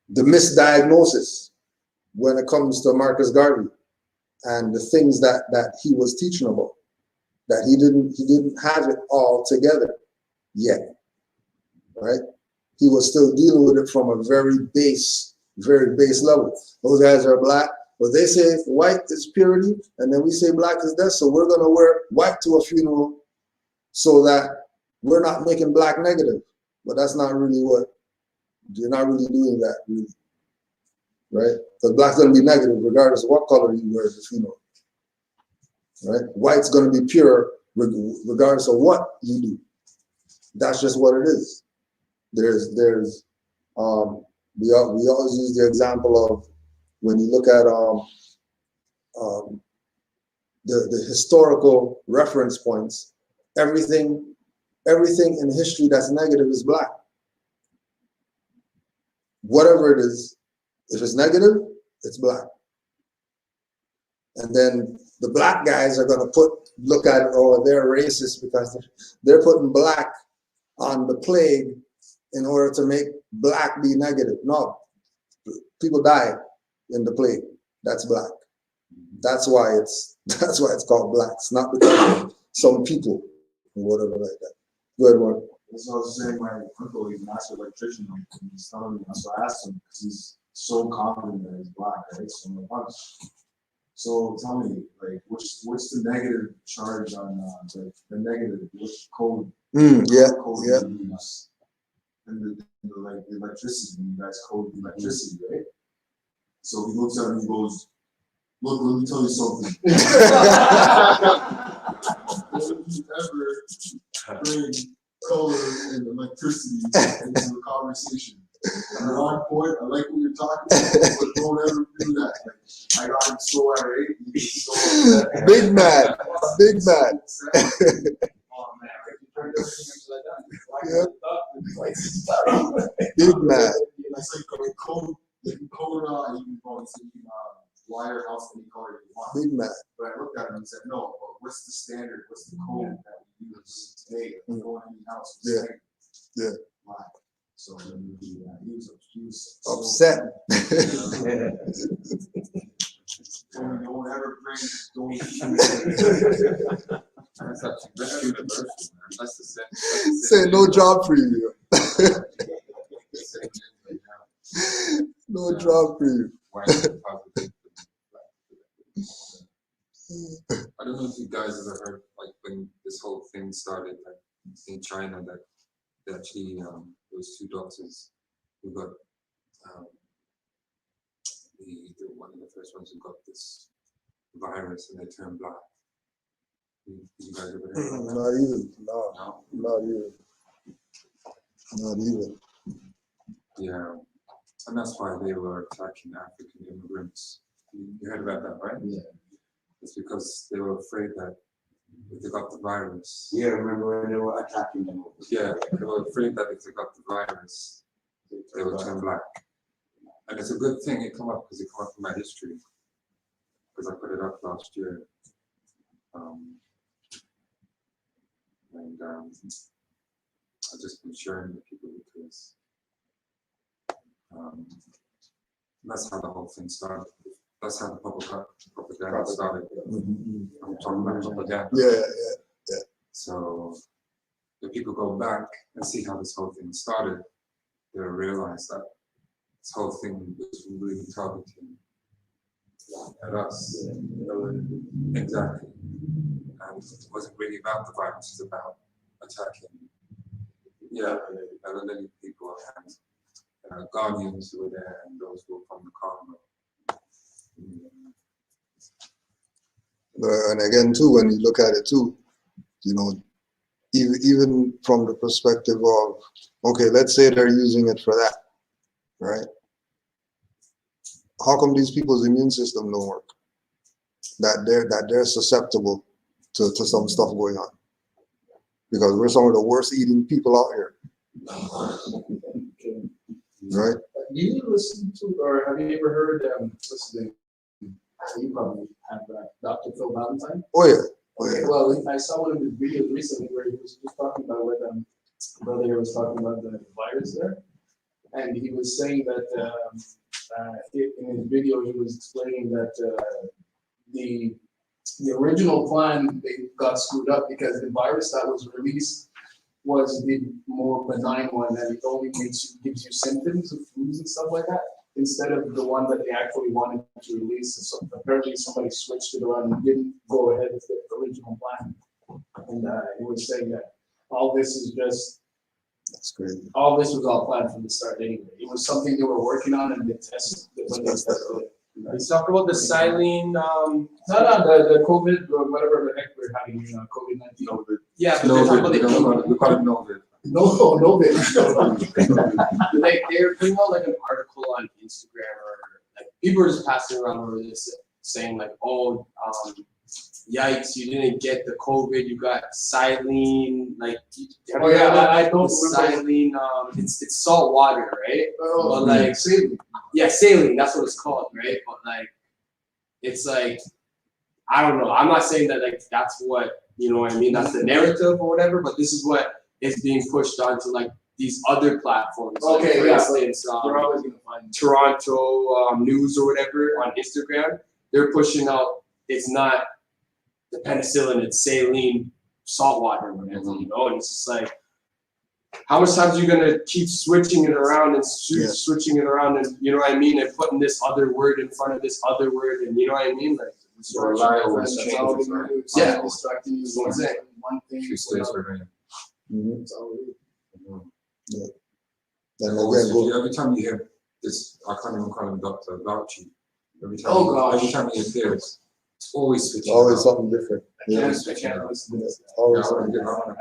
misdiagnosis when it comes to Marcus Garvey and the things that he was teaching about, that he didn't have it all together yet, right? He was still dealing with it from a very base level. Those guys are black, but they say white is purity, and then we say black is death, so we're gonna wear white to a funeral so that we're not making black negative. But that's not really what, you're not really doing that, really, right? Because black's gonna be negative regardless of what color you wear at the funeral, right? White's gonna be pure regardless of what you do. That's just what it is. We always use the example of when you look at the historical reference points, everything in history that's negative is black. Whatever it is, if it's negative, it's black. And then the black guys are gonna look at, oh, they're racist because they're putting black on the plague in order to make black be negative. No, people die in the plague. That's black. That's why it's called black. It's not because of some people or whatever like that. Good one. That's what I was saying. My uncle, he's a master electrician, and he's telling me. So I asked him because he's so confident that he's black, right? So I'm like, so tell me, like, what's the negative charge on the negative? Which code? Yeah. Code Yeah. you use? And the electricity, you guys code the electricity, right? So he looks at me and goes, "Look, let me tell you something. Don't you ever bring color and electricity into the conversation. And at one point, I like what you're talking about, but don't ever do that." Like, I got him so irate. He was so upset. Big man. Big man. Oh man, Yeah. Big man. it's like a code. You can color you can call it wire house any color you want. Big man. But I looked at him and said, "No, but what's the standard? What's the code that we use today? If we go in any house, Yeah. Yeah. Black." So then he was Upset. Don't ever bring don't. That's universal, man. That's the same. Say no job preview. No job preview. I don't know if you guys ever heard, like, when this whole thing started, like in China, that they actually those two doctors who got one of the first ones who got this virus and they turned black. You guys ever heard of that? Not even. No. No? Not even. Not even. Yeah, and that's why they were attacking African immigrants. You heard about that, right? Yeah. It's because they were afraid that if they got the virus. Yeah, remember when they were attacking them? Yeah, they were afraid that if they got the virus, they would turn black. And it's a good thing it come up because it come up in my history. Because I put it up last year. And I've just been sharing with people because that's how the whole thing started. That's how the propaganda started. I'm talking about propaganda. Yeah. So if people go back and see how this whole thing started, they'll realize that this whole thing was really targeting at us. Exactly. And it wasn't really about the virus, it's about attacking elderly people and guardians who were there and those who were from the Congo. And again, too, when you look at it too, you know, even from the perspective of, okay, let's say they're using it for that, right? How come these people's immune system don't work? That they're susceptible to some stuff going on, because we're some of the worst eating people out here, right? Do you listen to, or have you ever heard, what's his name? You probably have Dr. Phil Valentine. Oh yeah. Okay, well, I saw one of his videos recently where he was just talking about what brother here was talking about the virus there, and he was saying that in his video he was explaining that the original plan, they got screwed up because the virus that was released was the more benign one, that it only gives you symptoms of flus and stuff like that, instead of the one that they actually wanted to release. So apparently somebody switched it around and didn't go ahead with the original plan. And he was saying that all this is just, That's crazy. all this was all planned from the start anyway. It was something they were working on and they tested it when they tested it. He's talking about the silene. No, the COVID, or whatever the heck we're having, COVID-19. Yeah, but they're talking about the We call it Novid. No, like they're putting out like an article on Instagram, or like people are just passing around where they're saying like, oh, yikes, you didn't get the COVID, you got silene, like. Oh yeah, I don't the remember. silene. It's salt water, right? Oh, But like saline. yeah, saline, that's what it's called, right? But like, it's like, I don't know. I'm not saying that like that's what, you know what I mean, that's the narrative or whatever, but this is what is being pushed onto like these other platforms. Okay, like, for yeah. instance, We're always gonna find Toronto news or whatever on Instagram, they're pushing out, it's not the penicillin, it's saline salt water or whatever, you know, and it's just like, how much times are you gonna keep switching it around and switching it around, and you know what I mean, and putting this other word in front of this other word, and you know what I mean, like. that's all we do. It's Yeah. distracting you one thing, one thing. Few states were there. That's all we do. Then Always, again, go, every time you hear this, I can't even call him Dr. Gauci. Every time, Oh, gosh. every time he appears, it's always switching. always up. something different. I Yeah, can't listen to this. Yeah, always I wanna something get different. on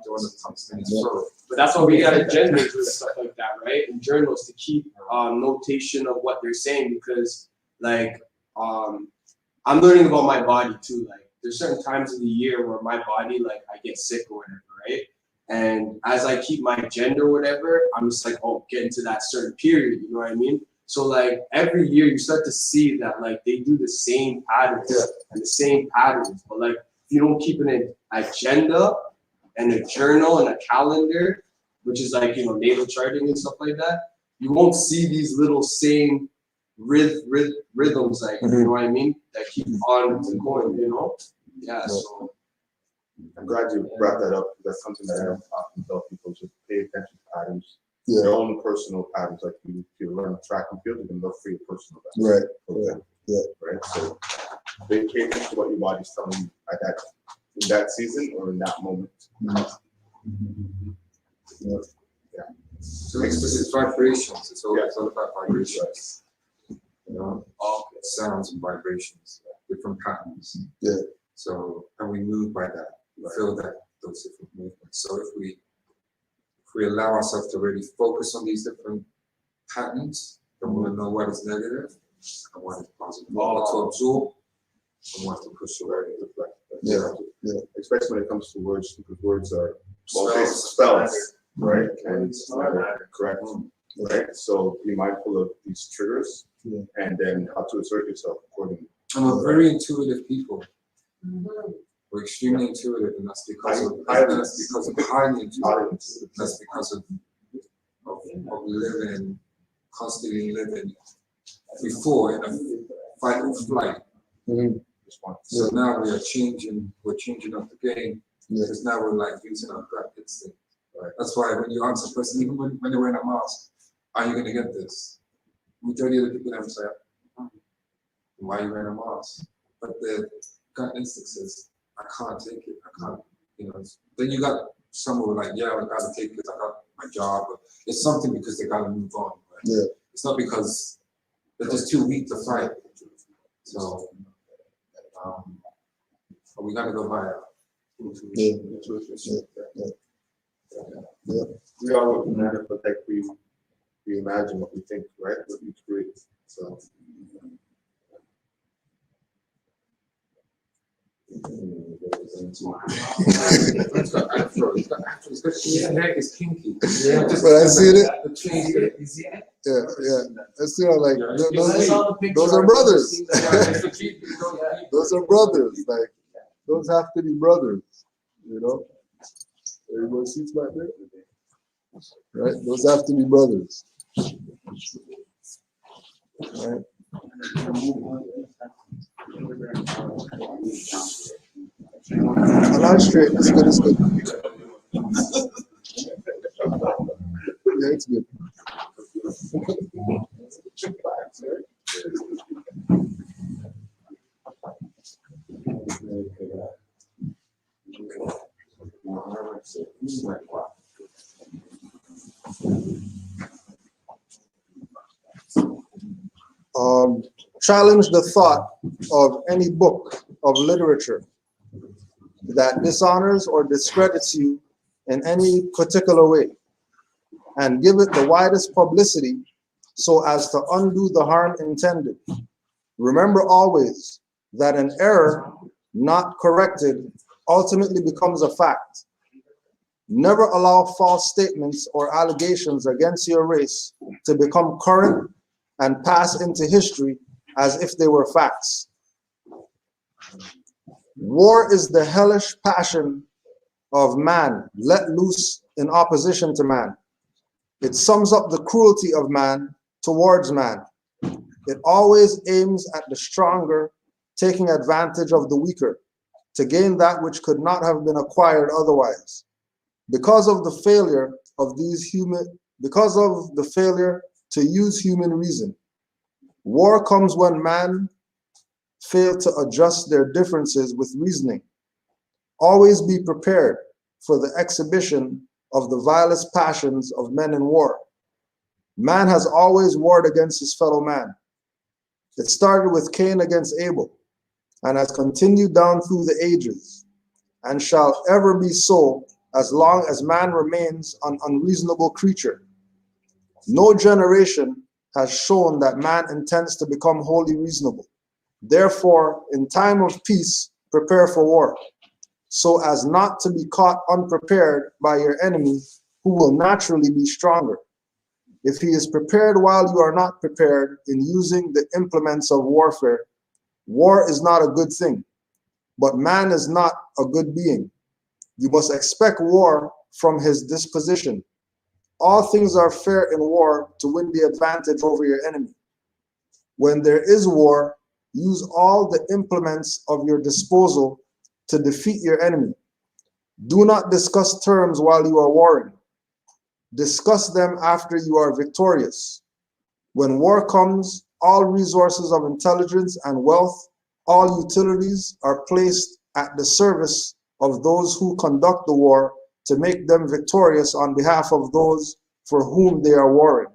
doing the top things. So, But that's why we got agendas and stuff like that, right? And journals to keep notation of what they're saying, because like I'm learning about my body too. Like there's certain times of the year where my body, like I get sick or whatever, right? And as I keep my agenda or whatever, I'm just like, oh, get into that certain period, you know what I mean? So like every year you start to see that like they do the same patterns and the same patterns, but like if you don't keep an agenda and a journal and a calendar, which is like, you know, natal charting and stuff like that, you won't see these little same rhythms, like, you know what I mean, that keep on going, you know? Yeah, so. I'm glad you brought that up. That's something that I often tell people: just pay attention to patterns, Yeah. your own personal patterns. Like if you learn track and field, you can look for your personal Right. for example, right? So pay attention to what your body's telling you at in that season or in that moment. so it's vibrations. It's all about vibrations. You know, all sounds and vibrations, different patterns. Yeah. So, and we move by that. We feel that those different movements. So if we allow ourselves to really focus on these different patterns, then we'll know what is negative and what is positive. What to absorb and what to push away. Yeah. Especially when it comes to words, because words are Spells. spells, right? And it's correct, right? So be mindful of these triggers and then how to assert yourself accordingly. And we're very intuitive people. We're extremely intuitive, and that's because of highly intuitive. That's because of living, constantly living before in a fight or flight. Mhm. So now we're changing up the game, because now we're like using our gut instinct. Right. That's why when you answer a person, even when they're wearing a mask, are you gonna get this? Majority of the people never say, why are you wearing a mask? But the gut instinct says, I can't take it, I can't, Then you got some who are like, yeah, I gotta take it, I got my job, but it's something because they gotta move on, right? Yeah. It's not because they're just too weak to fight. So, but we gotta go by our intuition. We are what we manifest, like we imagine what we think, right? What we create. So. His neck is kinky. But I see it. Yeah. It's like those are brothers. Those are brothers. Like those have to be brothers. Everybody sees back there, right? Those have to be brothers. Right. I'm straight. It's good. It's good. Yeah, it's good. Challenge the thought of any book of literature that dishonors or discredits you in any particular way, and give it the widest publicity so as to undo the harm intended. Remember always that an error not corrected ultimately becomes a fact. Never allow false statements or allegations against your race to become current and pass into history as if they were facts. War is the hellish passion of man let loose in opposition to man. It sums up the cruelty of man towards man. It always aims at the stronger, taking advantage of the weaker to gain that which could not have been acquired otherwise. Because of the failure to use human reason, war comes when man fail to adjust their differences with reasoning. Always be prepared for the exhibition of the vilest passions of men in war. Man has always warred against his fellow man. It started with Cain against Abel and has continued down through the ages and shall ever be so as long as man remains an unreasonable creature. No generation has shown that man intends to become wholly reasonable. Therefore, in time of peace, prepare for war, so as not to be caught unprepared by your enemy, who will naturally be stronger. If he is prepared while you are not prepared in using the implements of warfare, war is not a good thing, but man is not a good being. You must expect war from his disposition. All things are fair in war to win the advantage over your enemy. When there is war, use all the implements of your disposal to defeat your enemy. Do not discuss terms while you are warring. Discuss them after you are victorious. When war comes, all resources of intelligence and wealth, all utilities are placed at the service of those who conduct the war to make them victorious on behalf of those for whom they are warring.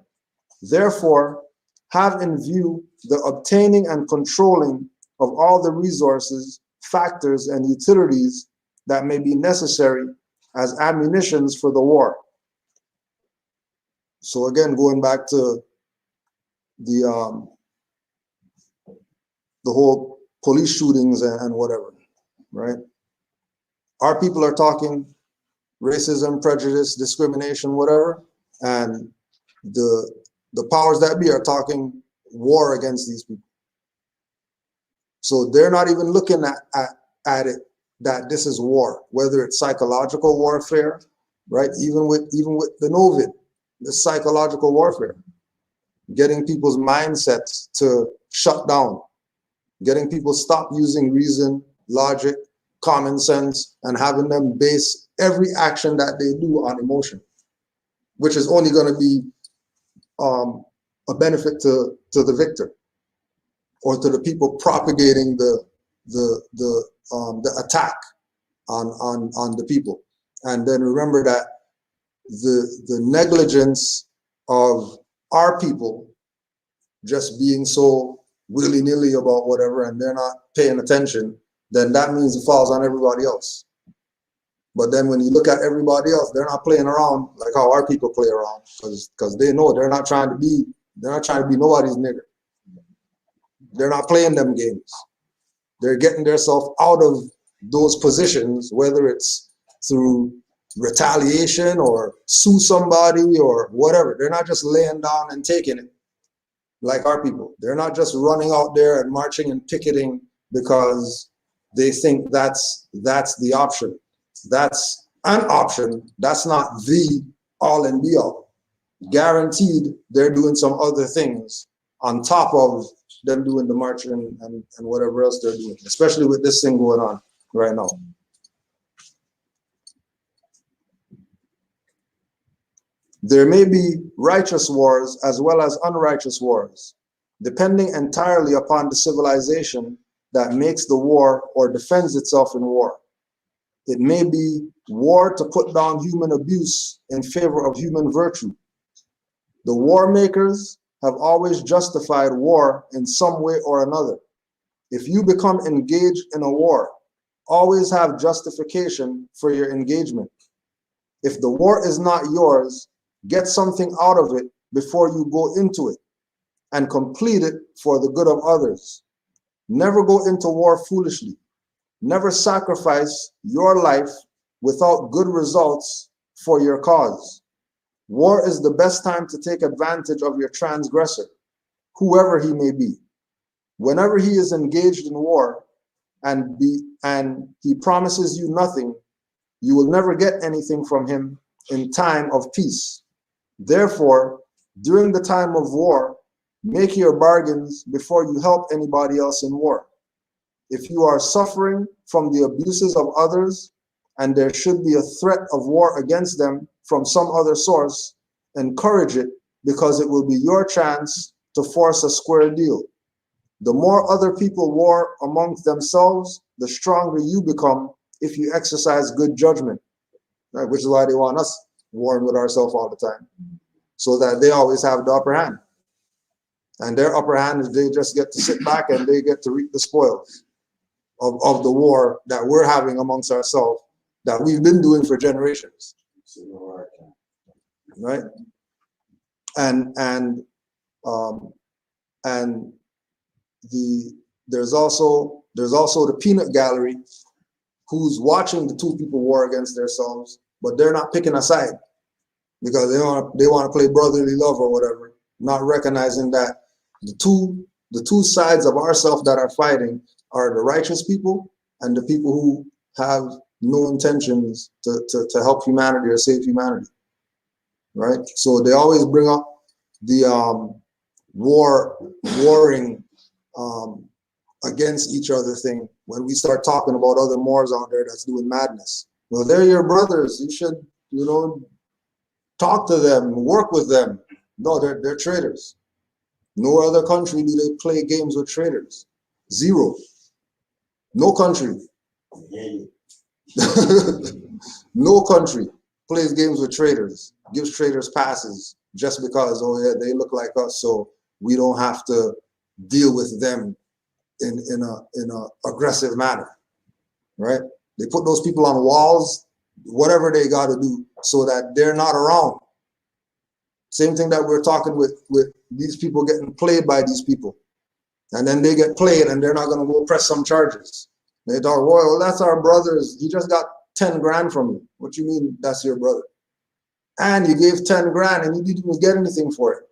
Therefore, have in view the obtaining and controlling of all the resources, factors, and utilities that may be necessary as ammunitions for the war. So again, going back to the whole police shootings and whatever, right? Our people are talking racism, prejudice, discrimination, whatever, and the powers that be are talking war against these people. So they're not even looking at it that this is war, whether it's psychological warfare, right? Even with the Novid, the psychological warfare, getting people's mindsets to shut down, getting people stop using reason, logic, common sense, and having them base every action that they do on emotion, which is only going to be a benefit to the victor or to the people propagating the attack on the people. And then remember that the negligence of our people just being so willy-nilly about whatever and they're not paying attention, then that means it falls on everybody else. But then when you look at everybody else, they're not playing around like how our people play around, because they know they're not trying to be nobody's nigger. They're not playing them games. They're getting themselves out of those positions, whether it's through retaliation or sue somebody or whatever. They're not just laying down and taking it like our people. They're not just running out there and marching and picketing because they think that's the option. That's an option. That's not the all and be all. Guaranteed they're doing some other things on top of them doing the march and whatever else they're doing, especially with this thing going on right now. There may be righteous wars as well as unrighteous wars, depending entirely upon the civilization that makes the war or defends itself in war. It may be war to put down human abuse in favor of human virtue. The war makers have always justified war in some way or another. If you become engaged in a war, always have justification for your engagement. If the war is not yours, get something out of it before you go into it and complete it for the good of others. Never go into war foolishly. Never sacrifice your life without good results for your cause. War is the best time to take advantage of your transgressor, whoever he may be. Whenever he is engaged in war and he promises you nothing, you will never get anything from him in time of peace. Therefore, during the time of war, make your bargains before you help anybody else in war. If you are suffering from the abuses of others and there should be a threat of war against them from some other source, encourage it, because it will be your chance to force a square deal. The more other people war amongst themselves, the stronger you become if you exercise good judgment, right? Which is why they want us warring with ourselves all the time, so that they always have the upper hand. And their upper hand is they just get to sit back and they get to reap the spoils of the war that we're having amongst ourselves, that we've been doing for generations, right? And there's also the peanut gallery who's watching the two people war against themselves, but they're not picking a side because they want to play brotherly love or whatever, not recognizing that the two sides of ourselves that are fighting are the righteous people and the people who have no intentions to help humanity or save humanity, right? So they always bring up the warring against each other thing when we start talking about other Moors out there that's doing madness. Well, they're your brothers. You should, talk to them, work with them. No, they're traitors. No other country do they play games with traitors. Zero. No country. No country plays games with traitors, gives traitors passes just because, oh yeah, they look like us, so we don't have to deal with them in a aggressive manner, right? They put those people on walls, whatever they got to do, so that they're not around. Same thing that we're talking with these people getting played by these people, and then they get played, and they're not going to go press some charges. They thought, well, that's our brothers. He just got 10 grand from you. What you mean that's your brother? And you gave 10 grand, and you didn't even get anything for it.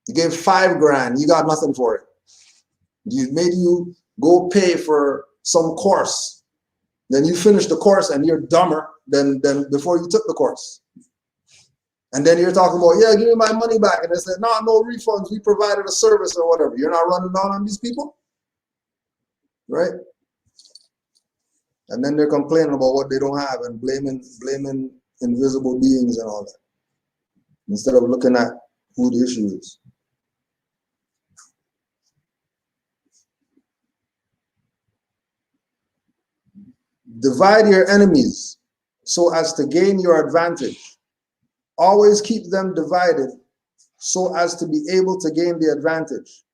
You gave 5 grand, you got nothing for it. You made you go pay for some course Then you finish the course and you're dumber than before you took the course. And then you're talking about, yeah, give me my money back. And they said, no, no refunds. We provided a service or whatever. You're not running down on these people, right? And then they're complaining about what they don't have and blaming invisible beings and all that, instead of looking at who the issue is. Divide your enemies so as to gain your advantage. Always keep them divided so as to be able to gain the advantage.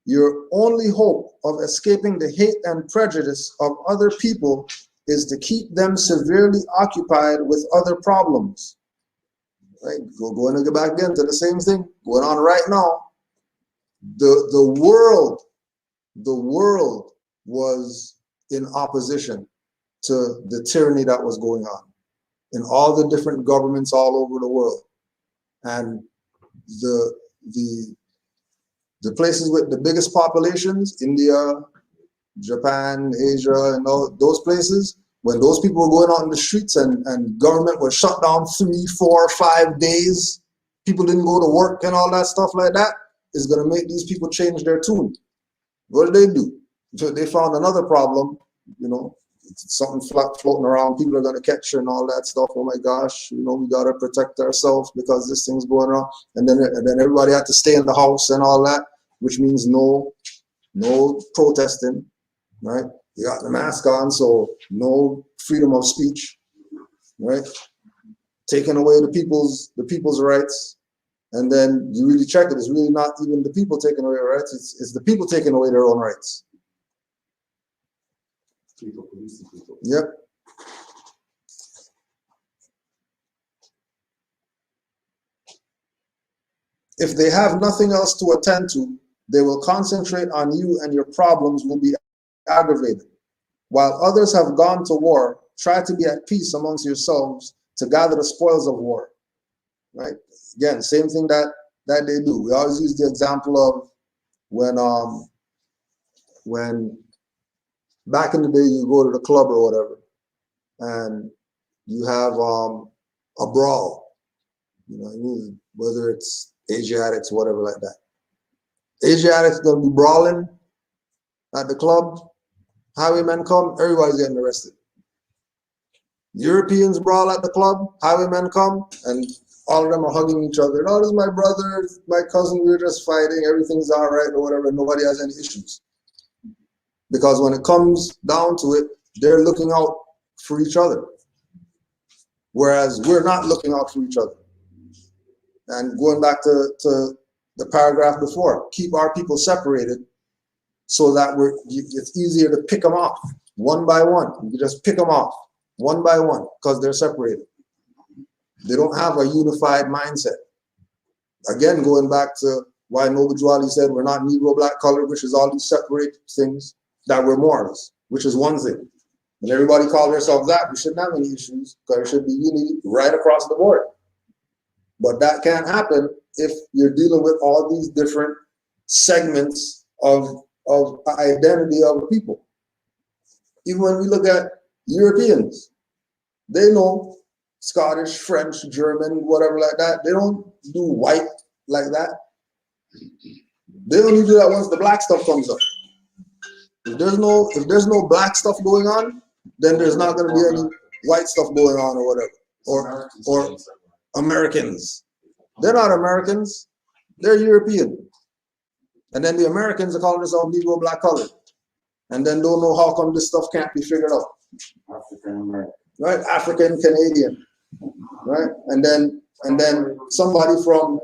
Your only hope of escaping the hate and prejudice of other people is to keep them severely occupied with other problems. Right? Going to get back again to the same thing going on right now. The world was in opposition to the tyranny that was going on in all the different governments all over the world. And the places with the biggest populations, India, Japan, Asia, and all those places, when those people were going out in the streets and government was shut down 3, 4, 5 days, people didn't go to work and all that stuff like that, is going to make these people change their tune. What did they do? So they found another problem, you know, something floating around, people are going to catch you and all that stuff. Oh my gosh, you know, we got to protect ourselves because this thing's going on. And then everybody had to stay in the house and all that, which means no protesting, right? You got the mask on, so no freedom of speech, right? Taking away the people's rights. And then you really check it, it's really not even the people taking away their rights, it's the people taking away their own rights. People police the people. Yep. If they have nothing else to attend to, they will concentrate on you and your problems will be aggravated. While others have gone to war, try to be at peace amongst yourselves to gather the spoils of war. Right? Again, same thing that they do. We always use the example of when back in the day you go to the club or whatever, and you have a brawl, you know, whether it's Asiatics, whatever like that. Asiatics gonna be brawling at the club. Highwaymen come, everybody's getting arrested. Europeans brawl at the club, highwaymen come, and all of them are hugging each other. Oh, this is my brother, my cousin, we're just fighting, everything's all right or whatever, nobody has any issues. Because when it comes down to it, they're looking out for each other. Whereas we're not looking out for each other. And going back to the paragraph before, keep our people separated so that it's easier to pick them off one by one. You can just pick them off one by one because they're separated. They don't have a unified mindset. Again, going back to why Noble Jwali said we're not Negro, black, colored, which is all these separate things, that we're Moors, which is one thing. When everybody calls themselves that, we shouldn't have any issues because there should be unity right across the board. But that can't happen if you're dealing with all these different segments of identity of a people. Even when we look at Europeans, they know Scottish, French, German, whatever like that. They don't do white like that. They only do that once the black stuff comes up. If there's no black stuff going on, then there's not going to be any white stuff going on or whatever. Or Americans. They're not Americans. They're European. And then the Americans are calling themselves Negro, black, colored. And then don't know how come this stuff can't be figured out. African American. Right? African Canadian. Right? And then somebody from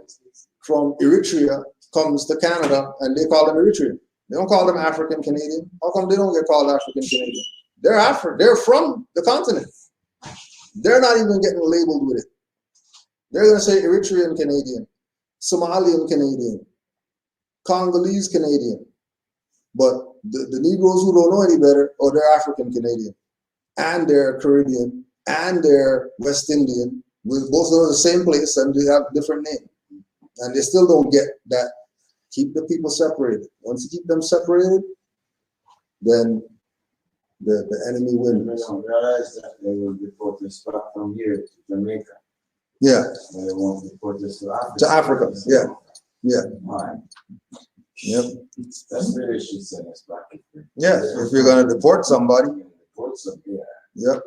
Eritrea comes to Canada and they call them Eritrean. They don't call them African Canadian. How come they don't get called African Canadian? They're from the continent. They're not even getting labeled with it. They're going to say Eritrean Canadian, Somalian Canadian, Congolese Canadian. But the Negroes who don't know any better, oh, they're African Canadian, and they're Caribbean, and they're West Indian. With both of them the same place, and they have different names. And they still don't get that. Keep the people separated. Once you keep them separated, then the enemy They wins. don't realize that they will deport us back from here to Jamaica, Yeah, but they won't deport us to Africa. to Africa, yeah, yeah. Why? Yep. That's where they should send us back. Yeah, if you're gonna deport somebody, Deport some, yeah. yep.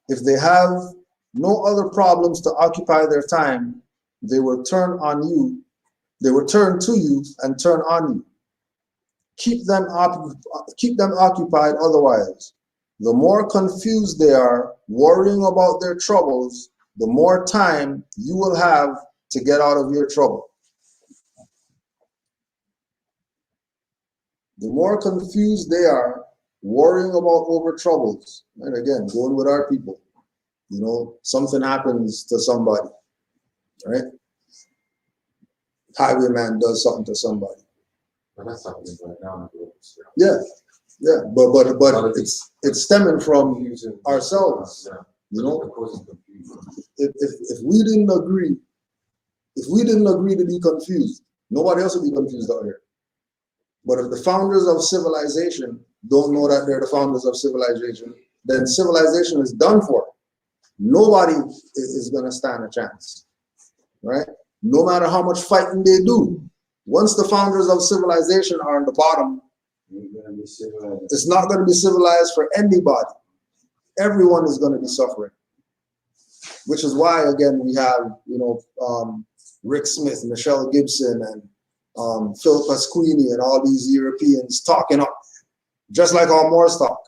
If they have no other problems to occupy their time, they will turn on you. They will turn to you and turn on you. Keep them occupied otherwise. The more confused they are, worrying about their troubles, the more time you will have to get out of your trouble. The more confused they are, worrying about over troubles. And again, going with our people. You know, something happens to somebody, right? Highwayman does something to somebody. But that's happening right now in the global scale. Yeah, yeah, but it's stemming from Confusion. ourselves. Yeah. You know, They're causing confusion. if we didn't agree, to be confused, nobody else would be confused out here. But if the founders of civilization don't know that they're the founders of civilization, then civilization is done for. Nobody is going to stand a chance, right? No matter how much fighting they do, once the founders of civilization are on the bottom, it's not going to be civilized for anybody. Everyone is going to be suffering, which is why, again, we have, Rick Smith, Michelle Gibson, and Phil Pasquini, and all these Europeans talking up, just like our Morse talk.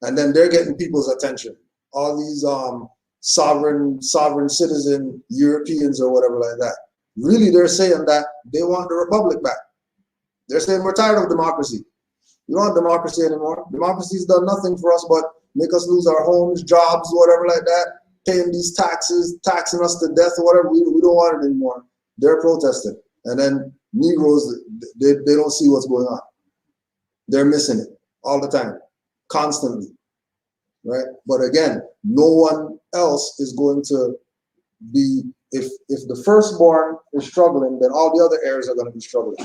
And then they're getting people's attention. All these sovereign citizen Europeans or whatever like that. Really, they're saying that they want the republic back. They're saying we're tired of democracy. We don't want democracy anymore. Democracy's done nothing for us but make us lose our homes, jobs, whatever like that, paying these taxes, taxing us to death or whatever. We don't want it anymore. They're protesting. And then Negroes, they don't see what's going on. They're missing it all the time, constantly. Right? But again, no one else is going to be, if the firstborn is struggling, then all the other heirs are going to be struggling.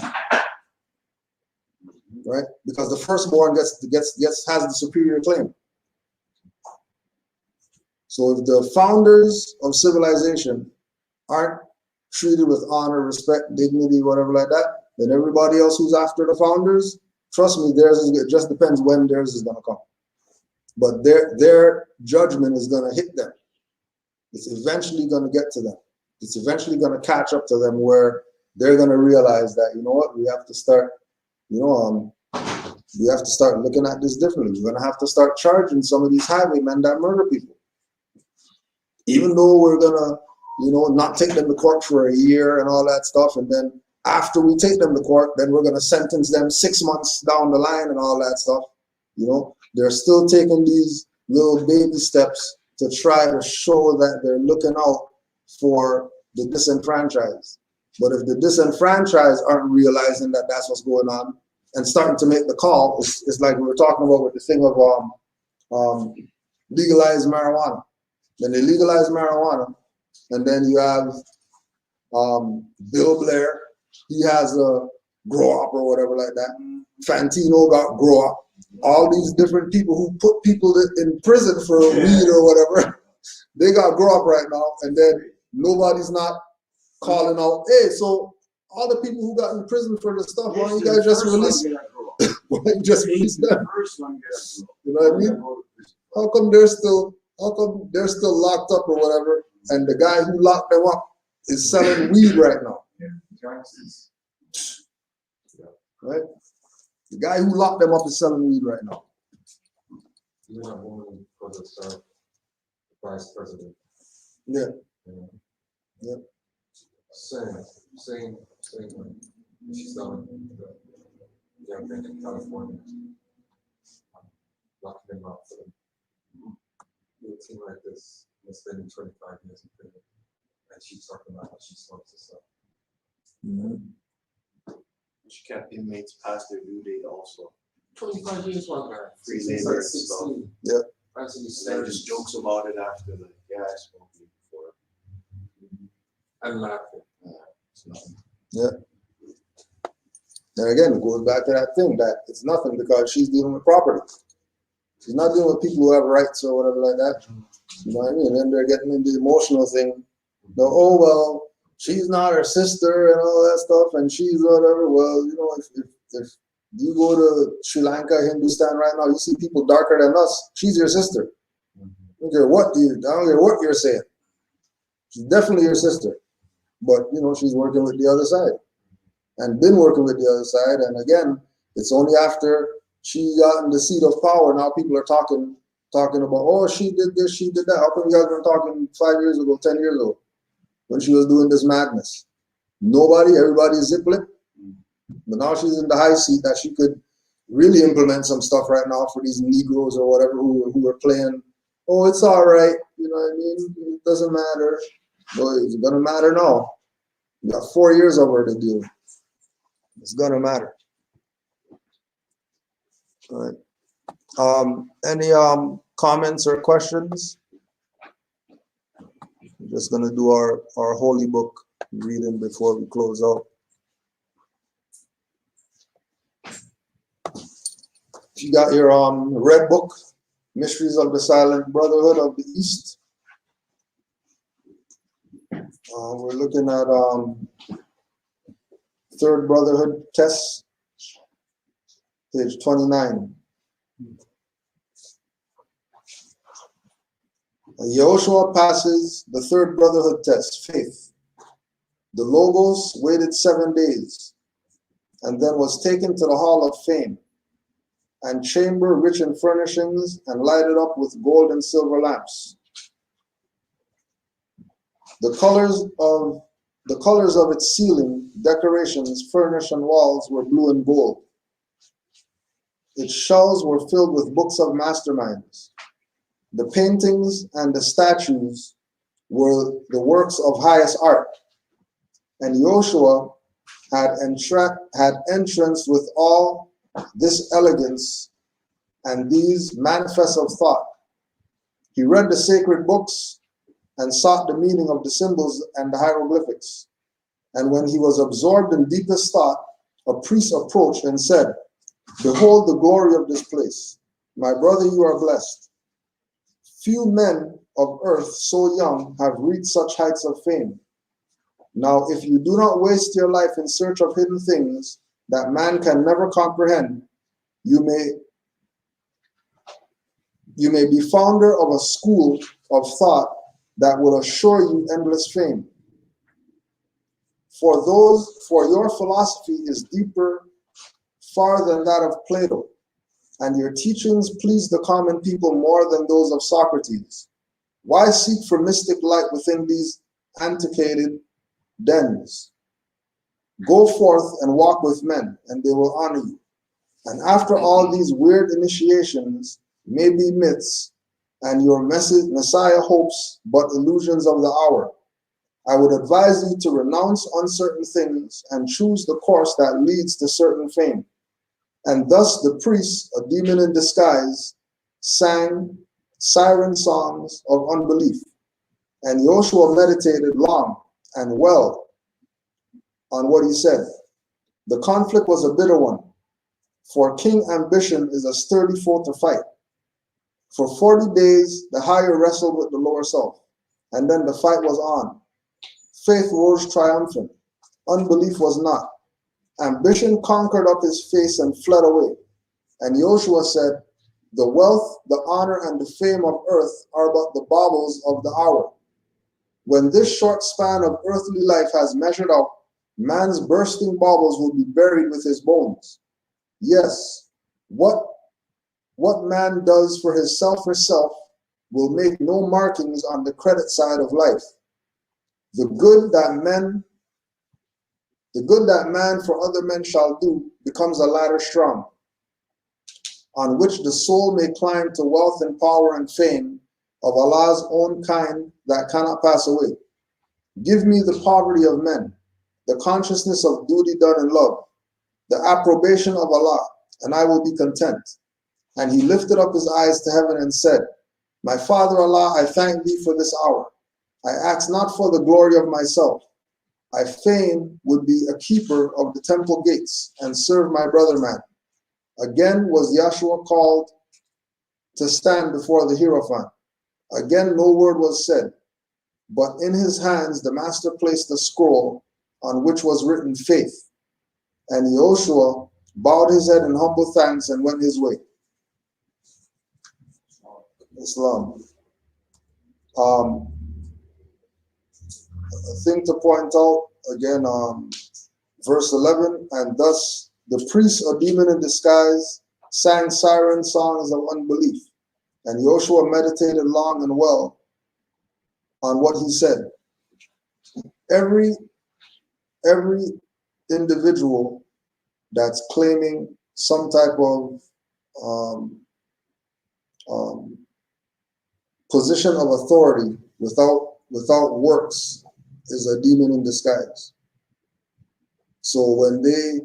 Right? Because the firstborn has the superior claim. So if the founders of civilization aren't treated with honor, respect, dignity, whatever like that, then everybody else who's after the founders, trust me, it just depends when theirs is going to come. But their judgment is going to hit them. It's eventually going to get to them. It's eventually going to catch up to them where they're going to realize that, you know what, we have to start, we have to start looking at this differently. We're going to have to start charging some of these highwaymen that murder people. Even though we're going to, not take them to court for a year and all that stuff. And then after we take them to court, then we're going to sentence them 6 months down the line and all that stuff. They're still taking these little baby steps to try to show that they're looking out for the disenfranchised. But if the disenfranchised aren't realizing that that's what's going on and starting to make the call, it's like we were talking about with the thing of legalize marijuana. Then they legalize marijuana, and then you have Bill Blair. He has a grow up or whatever like that. Fantino got grow up. All these different people who put people in prison for weed or whatever, they got grow up right now, and then nobody's not calling out, hey, so all the people who got in prison for the stuff, why don't you guys just release them? Why don't you just release them? You know what I mean? How come they're still locked up or whatever, and the guy who locked them up is selling weed right now? Right? The guy who locked them up is selling weed right now. Even that woman was the vice president. Yeah. Yeah. Same thing. She's selling the young men in California. Locking them up for a team like this. They're spending 25 years in prison. And she's talking about how she smokes herself. She kept inmates past their due date also. 25 years one guy. Free labor and stuff. Yeah. And then just jokes about it after, like, yeah, I smoked weed before. And laughing. Yeah. And again, it goes back to that thing that it's nothing because she's dealing with property. She's not dealing with people who have rights or whatever like that. You know what I mean? And then they're getting into the emotional thing. Oh, well, she's not her sister and all that stuff, and she's whatever. Well, you know, if you go to Sri Lanka, Hindustan right now, you see people darker than us. She's your sister. I don't care what you're saying. She's definitely your sister. But, you know, she's working with the other side and been working with the other side. And again, it's only after she got in the seat of power, now people are talking about, oh, she did this, she did that. How come you guys were talking 5 years ago, 10 years ago, when she was doing this madness? Everybody zip-lipped. But now she's in the high seat that she could really implement some stuff right now for these Negroes or whatever who are playing, oh, it's all right, you know what I mean? It doesn't matter. Well, it's going to matter now. You got 4 years of her to deal with. It's going to matter. All right. Any comments or questions? We're just going to do our holy book reading before we close out. If you got your red book, Mysteries of the Silent Brotherhood of the East, we're looking at Third Brotherhood Test, page 29. Yehoshua passes the Third Brotherhood Test, faith. The Logos waited 7 days and then was taken to the Hall of Fame and chamber rich in furnishings and lighted up with gold and silver lamps. The colors of its ceiling, decorations, furnish, and walls were blue and gold. Its shelves were filled with books of masterminds. The paintings and the statues were the works of highest art. And Yehoshua had entrance with all this elegance and these manifests of thought. He read the sacred books and sought the meaning of the symbols and the hieroglyphics. And when he was absorbed in deepest thought, a priest approached and said, "Behold the glory of this place. My brother, you are blessed. Few men of earth so young have reached such heights of fame. Now, if you do not waste your life in search of hidden things that man can never comprehend, you may be founder of a school of thought that will assure you endless fame. For your philosophy is deeper far than that of Plato, and your teachings please the common people more than those of Socrates. Why seek for mystic light within these antiquated dens? Go forth and walk with men, and they will honor you. And after all these weird initiations may be myths, and your Messiah hopes but illusions of the hour, I would advise you to renounce uncertain things and choose the course that leads to certain fame." And thus the priests, a demon in disguise, sang siren songs of unbelief. And Yehoshua meditated long and well on what he said. The conflict was a bitter one, for king ambition is a sturdy foe to fight. For 40 days the higher wrestled with the lower self, and then the fight was on. Faith rose triumphant. Unbelief was not. Ambition conquered up his face and fled away. And Yehoshua said, "The wealth, the honor, and the fame of earth are but the baubles of the hour. When this short span of earthly life has measured out, man's bursting baubles will be buried with his bones. Yes, what man does for himself will make no markings on the credit side of life. The good that man for other men shall do becomes a ladder strong, on which the soul may climb to wealth and power and fame of Allah's own kind that cannot pass away. Give me the poverty of men, the consciousness of duty done in love, the approbation of Allah, and I will be content." And he lifted up his eyes to heaven and said, "My Father Allah, I thank thee for this hour. I ask not for the glory of myself, I fain would be a keeper of the temple gates and serve my brother man. Again was Yahshua called to stand before the Hierophant. Again no word was said, but in his hands the master placed a scroll on which was written faith. And Yehoshua bowed his head in humble thanks and went his way. Islam. A thing to point out again, verse 11, and thus the priests, a demon in disguise, sang siren songs of unbelief. And Joshua meditated long and well on what he said. Every individual that's claiming some type of position of authority without works is a demon in disguise. So when they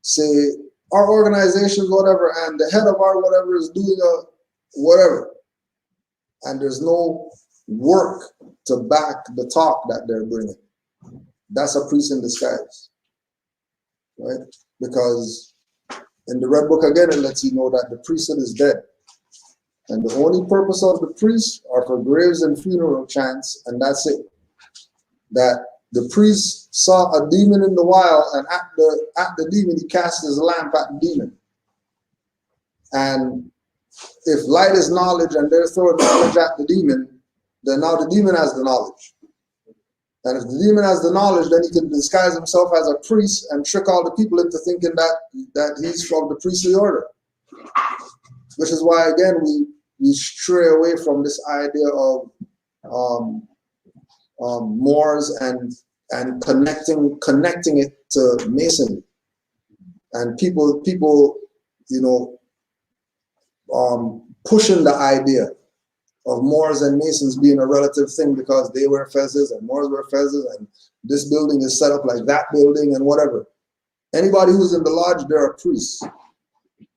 say our organization's whatever and the head of our whatever is doing a whatever, and there's no work to back the talk that they're bringing, that's a priest in disguise, right? Because in the Red Book again, it lets you know that the priesthood is dead. And the only purpose of the priests are for graves and funeral chants, and that's it. That the priest saw a demon in the wild, and at the demon, he cast his lamp at the demon. And if light is knowledge and they're throwing knowledge at the demon, then now the demon has the knowledge. And if the demon has the knowledge, then he can disguise himself as a priest and trick all the people into thinking that he's from the priestly order. Which is why, again, we stray away from this idea of Moors and connecting it to Masonry. And people, you know, pushing the idea of Moors and Masons being a relative thing because they wear fezzes and Moors wear fezzes and this building is set up like that building and whatever. Anybody who's in the lodge, they're a priest.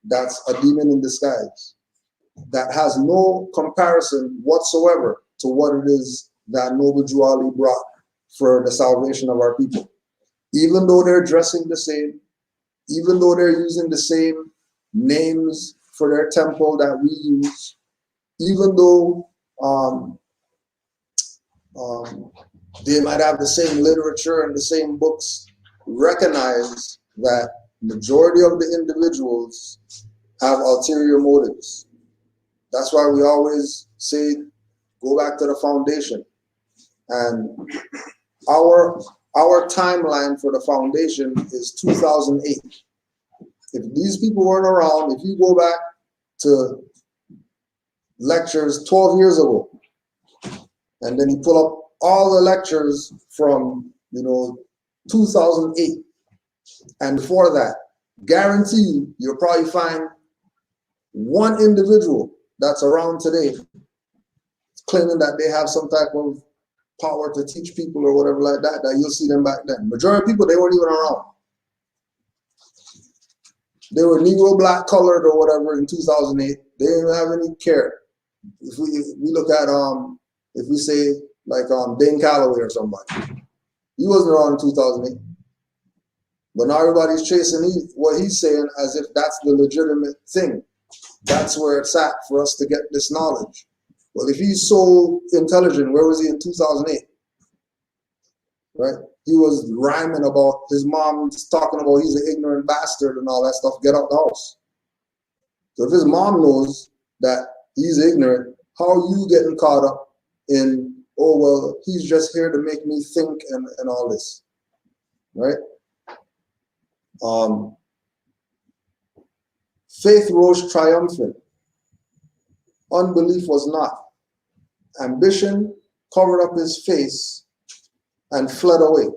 That's a demon in disguise. That has no comparison whatsoever to what it is that Noble Jew Ali brought for the salvation of our people. Even though they're dressing the same, even though they're using the same names for their temple that we use, even though they might have the same literature and the same books, recognize that majority of the individuals have ulterior motives. That's why we always say, go back to the foundation. And our timeline for the foundation is 2008. If these people weren't around, if you go back to lectures 12 years ago, and then you pull up all the lectures from 2008 and before that, guarantee you'll probably find one individual that's around today claiming that they have some type of power to teach people or whatever like that, that you'll see them back then. Majority of people, they weren't even around. They were Negro, black, colored, or whatever in 2008. They didn't have any care. If we look at if we say like Dane Calloway or somebody, he wasn't around in 2008. But now everybody's chasing what he's saying as if that's the legitimate thing. That's where it's at for us to get this knowledge. Well, if he's so intelligent, where was he in 2008? Right? He was rhyming about his mom talking about he's an ignorant bastard and all that stuff. Get out the house. So if his mom knows that he's ignorant, how are you getting caught up in, oh, well, he's just here to make me think and all this, right? Faith rose triumphant. Unbelief was not. Ambition covered up his face and fled away.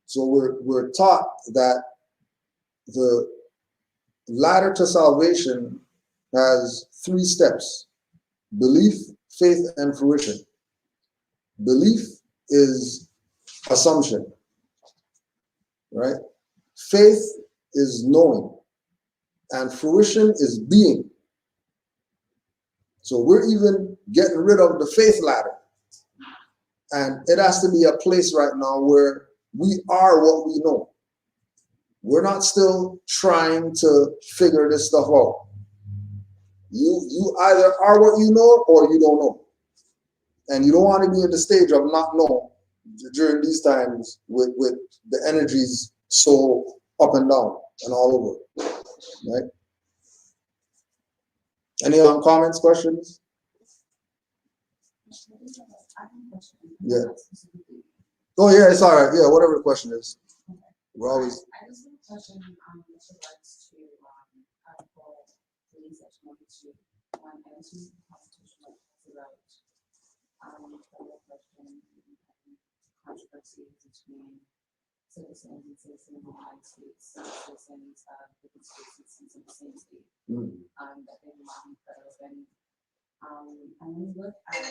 So we're taught that the ladder to salvation has 3 steps: belief, faith, and fruition. Belief is assumption, right? Faith is knowing, and fruition is being. So we're even getting rid of the faith ladder. And it has to be a place right now where we are what we know. We're not still trying to figure this stuff out. You either are what you know or you don't know. And you don't want to be at the stage of not know during these times with the energies so up and down and all over, right? Any other comments, questions? Yeah. Oh yeah, it's all right. Yeah, whatever the question is. We're always. I just have a question with regards to Article 3, Section 102, and to the Constitution that talks about federal question and controversies between citizens and citizens of the United States, citizens of different states, citizens of the same state, that they belong to federal government. And when you look at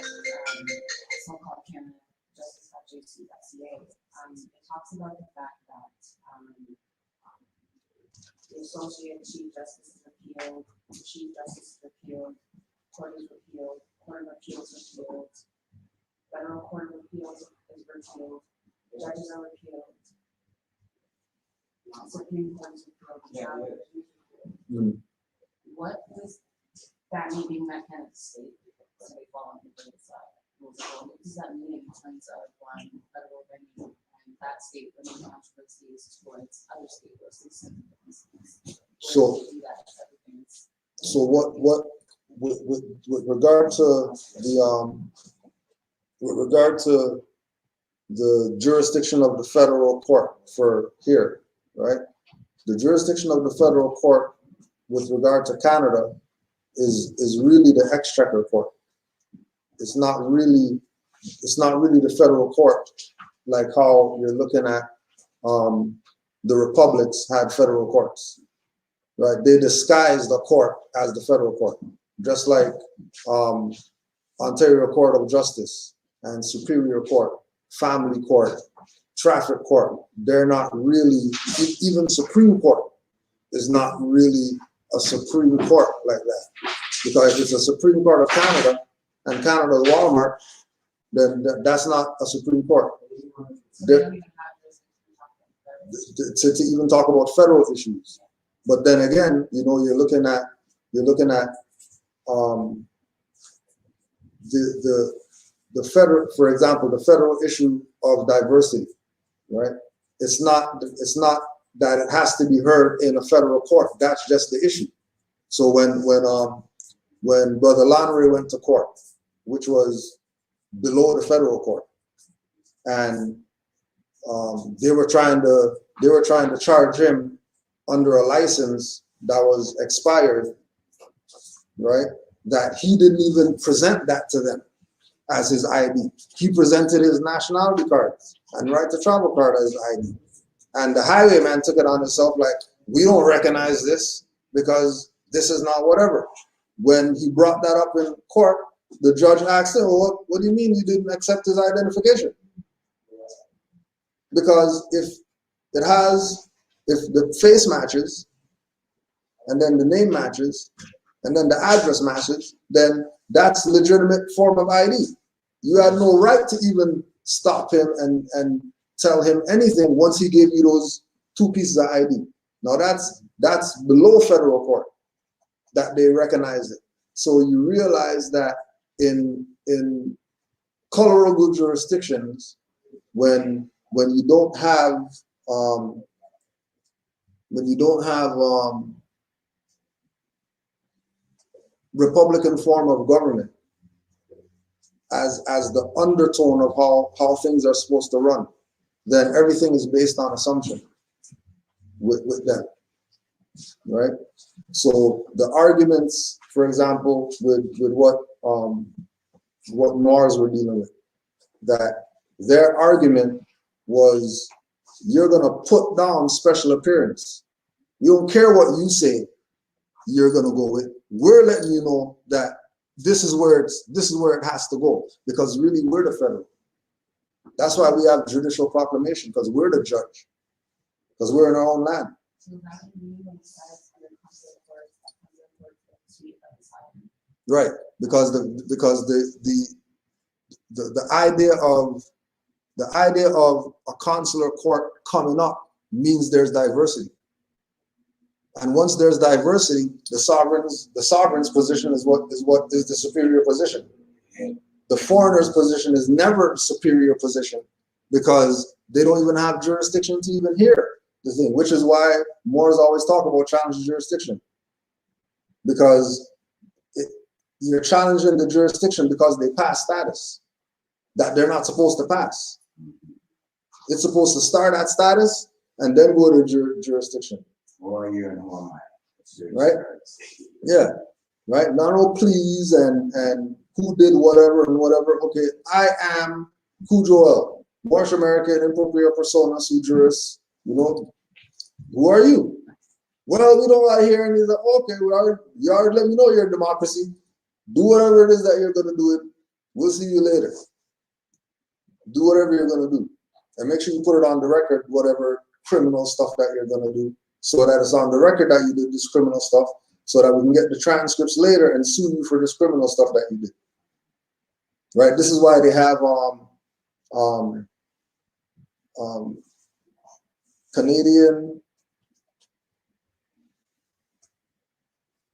so-called Canada justice.jc.ca, it talks about the fact that the Associate Chief Justice is repealed, the Chief Justice is repealed, Court is repealed, Court of Appeals is repealed, Federal Court of Appeals is repealed, the judges are repealed, Supreme Court is repealed, What does that mean being that kind of state? So they fall on the side. What does that mean in terms of one federal venue and that state bringing controversies towards other state versus So what with regard to the jurisdiction of the federal court for here, right? The jurisdiction of the federal court with regard to Canada is really the exchequer court. It's not really the federal court like how you're looking at the republics had federal courts, right? They disguised the court as the federal court, just like Ontario Court of Justice and Superior Court, Family Court, Traffic Court. They're not really, even Supreme Court is not really a Supreme Court like that. Because if it's a Supreme Court of Canada and Canada's Walmart, then that's not a Supreme Court. To even talk about federal issues. But then again, you know, you're looking at the federal, for example, the federal issue of diversity, right? It's not that it has to be heard in a federal court. That's just the issue. So when Brother Lannery went to court, which was below the federal court, and they were trying to charge him under a license that was expired, right? That he didn't even present that to them as his ID. He presented his nationality card and right to travel card as ID. And the highwayman took it on himself like, we don't recognize this because this is not whatever. When he brought that up in court, the judge asked him, well, what do you mean you didn't accept his identification? Because if the face matches, and then the name matches, and then the address matches, then that's a legitimate form of ID. You had no right to even stop him and tell him anything once he gave you those two pieces of ID. Now that's below federal court that they recognize it. So you realize that in colorable jurisdictions, when you don't have Republican form of government as the undertone of how things are supposed to run, then everything is based on assumption with them, right? So the arguments, for example, with what Noirs were dealing with, that their argument was, you're gonna put down special appearance. You don't care what you say, you're gonna go with. We're letting you know that this is where it has to go, because really we're the federal. That's why we have judicial proclamation, because we're the judge, because we're in our own land. Right, because the idea of a consular court coming up means there's diversity. And once there's diversity, the sovereign's position is what is the superior position. The foreigner's position is never superior position because they don't even have jurisdiction to even hear the thing, which is why Moors always talk about challenging jurisdiction. Because you're challenging the jurisdiction because they pass status that they're not supposed to pass. It's supposed to start at status and then go to jurisdiction. Or you're in who am I? Right? Yeah. Right? Not no please and who did whatever and whatever. Okay, I am Cujoel, Moorish American, impropria persona, sui juris. You know, who are you? Well, we don't want to hear any of that. Okay, you already let me know you're a democracy. Do whatever it is that you're going to do it. We'll see you later. Do whatever you're going to do. And make sure you put it on the record, whatever criminal stuff that you're going to do, so that it's on the record that you did this criminal stuff, so that we can get the transcripts later and sue you for this criminal stuff that you did. Right? This is why they have Canadian,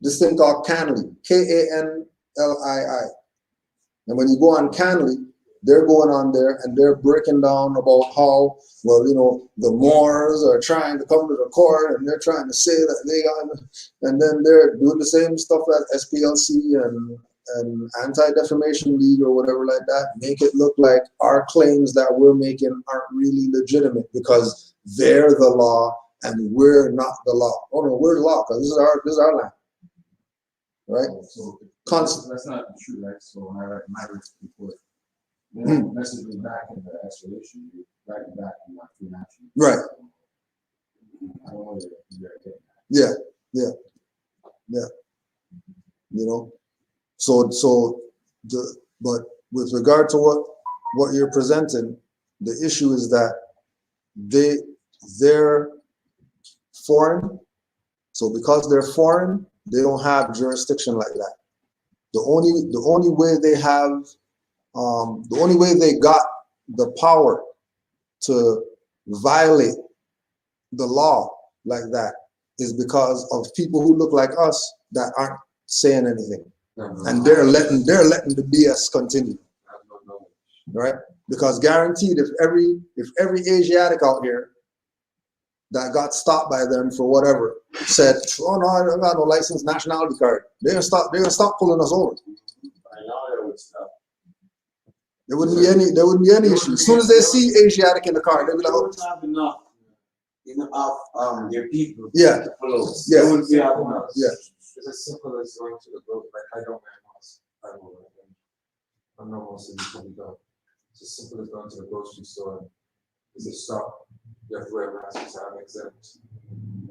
this thing called Canley, K-A-N-L-I-I. And when you go on Canley, they're going on there and they're breaking down about how, well, you know, the Moors are trying to come to the court and they're trying to say that they got, and then they're doing the same stuff that SPLC and Anti-Defamation League or whatever like that, make it look like our claims that we're making aren't really legitimate because they're the law and we're not the law. Oh no, we're the law because this is our land. Right? So Constant. that's not true, right? So when I write my written report, they don't message me back in the explanation, you write it back in my free action. Right. I don't know where you're getting at. Yeah. You know, but with regard to what you're presenting, the issue is that they're foreign. So because they're foreign, they don't have jurisdiction like that. The only way they have, the only way they got the power to violate the law like that is because of people who look like us that aren't saying anything, and they're letting the BS continue, right? Because guaranteed, if every Asiatic out here that got stopped by them for whatever said, "Oh no, I don't got no license, nationality card," they're gonna stop pulling us over. I know they would stop. There wouldn't be any issue. As soon as they see Asiatic in the car, they'll be like, "Oh, Have enough of their people. Yeah. To follow. Yeah. They wouldn't be have enough. Yeah. It's as simple as going to the grocery. Like I don't wear masks. I don't wear them. I'm not most of you don't. It's as simple as going to the grocery store. Is it stop? You have to wear masks. I'm exempt.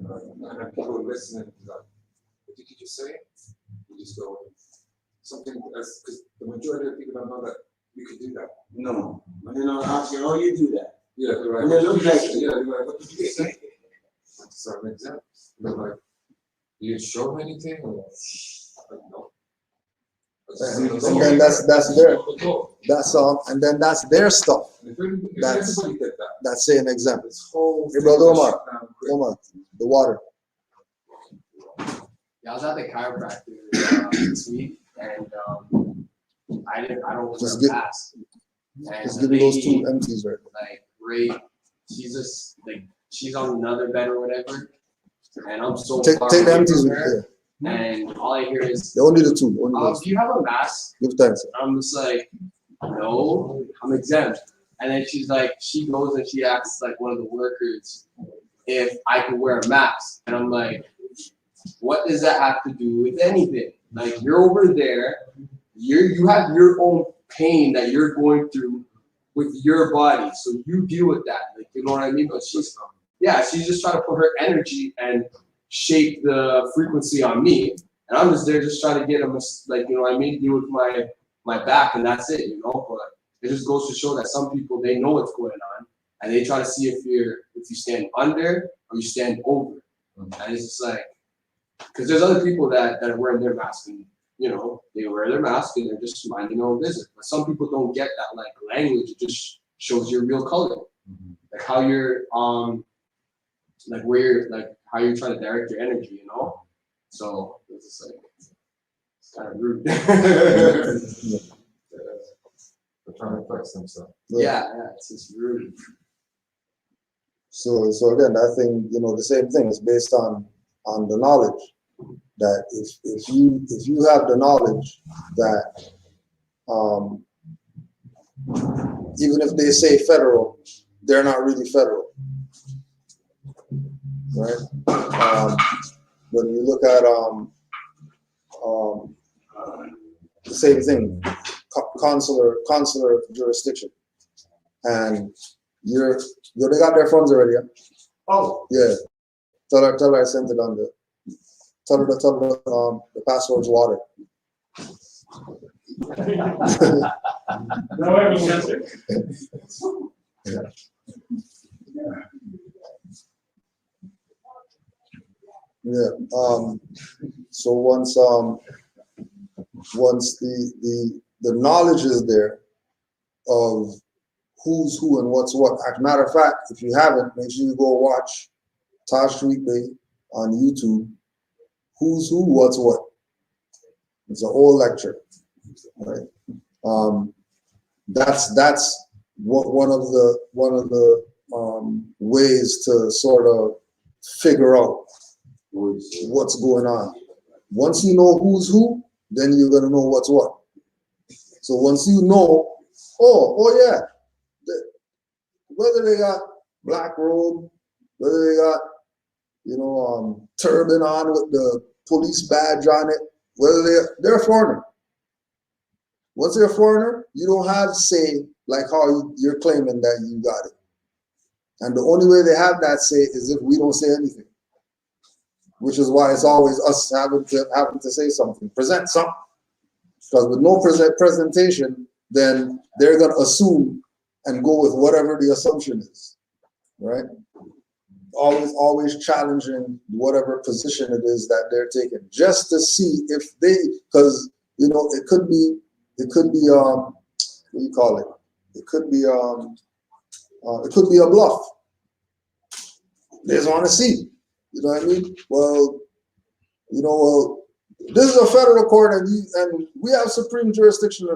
And then people listening, like, what did you just say? You just go something as because the majority of people don't know that you can do that. No. When they don't ask you, how you do that? Yeah, they're like, And they look like yeah, they're like, what did you say? So I'm exempt. They're like, you didn't show me anything? Or, like, no. and then that's their stuff. Everybody did that. That's saying exempt. This whole Hey, brother thing was Omar. shut down quick. Come on, the water. Yeah, I was at the chiropractor this week, and I don't wear Just a get- mask. And Just the give me those lady, two empties right like, Ray, she's just like she's on another bed or whatever, and I'm so there. far Take the away empties from with her, you. and all I hear is, They only the two. Only those. "Do you have a mask?" Give thanks. I'm just like, "No, I'm exempt." And then she's like, she goes and she asks like one of the workers if I could wear a mask, and I'm like, what does that have to do with anything? Like, you're over there, you have your own pain that you're going through with your body, so you deal with that. Like, you know what I mean? But she's just trying to put her energy and shape the frequency on me, and I'm just there just trying to get them, like, you know what I mean, deal with my back, and that's it, you know. But it just goes to show that some people, they know what's going on, and they try to see if you stand under or you stand over, and it's just like, because there's other people that are wearing their masks, and they wear their mask and they're just minding their own business. But some people don't get that like language. It just shows your real color, like how you're like where you're like how you're trying to direct your energy. So it's just like it's kind of rude. They're trying to flex themselves. Yeah, it's just rude. So again, I think the same thing is based on the knowledge that if you have the knowledge that even if they say federal, they're not really federal, right? When you look at the same thing, consular jurisdiction, and they got their funds already. Yeah? Oh, Yeah. Tell her I sent it on tell her the password's water. no, I mean, that's it. Yeah. So once the knowledge is there of who's who and what's what. As a matter of fact, if you haven't, make sure you go watch Taj Weekday on YouTube. Who's who, what's what. It's a whole lecture, right? That's what one of the ways to sort of figure out what's going on. Once you know who's who, then you're gonna know what's what. So once you know, oh yeah, whether they got black robe, whether they got turban on with the police badge on it, whether they're a foreigner. Once they're a foreigner, you don't have say like how you're claiming that you got it. And the only way they have that say is if we don't say anything, which is why it's always us having to say something, present something. Because with no presentation, then they're going to assume and go with whatever the assumption is, right? Always challenging whatever position it is that they're taking, just to see if they, because it could be what do you call it? It could be a bluff. They just want to see. You know what I mean? Well, this is a federal court, and we have supreme jurisdiction.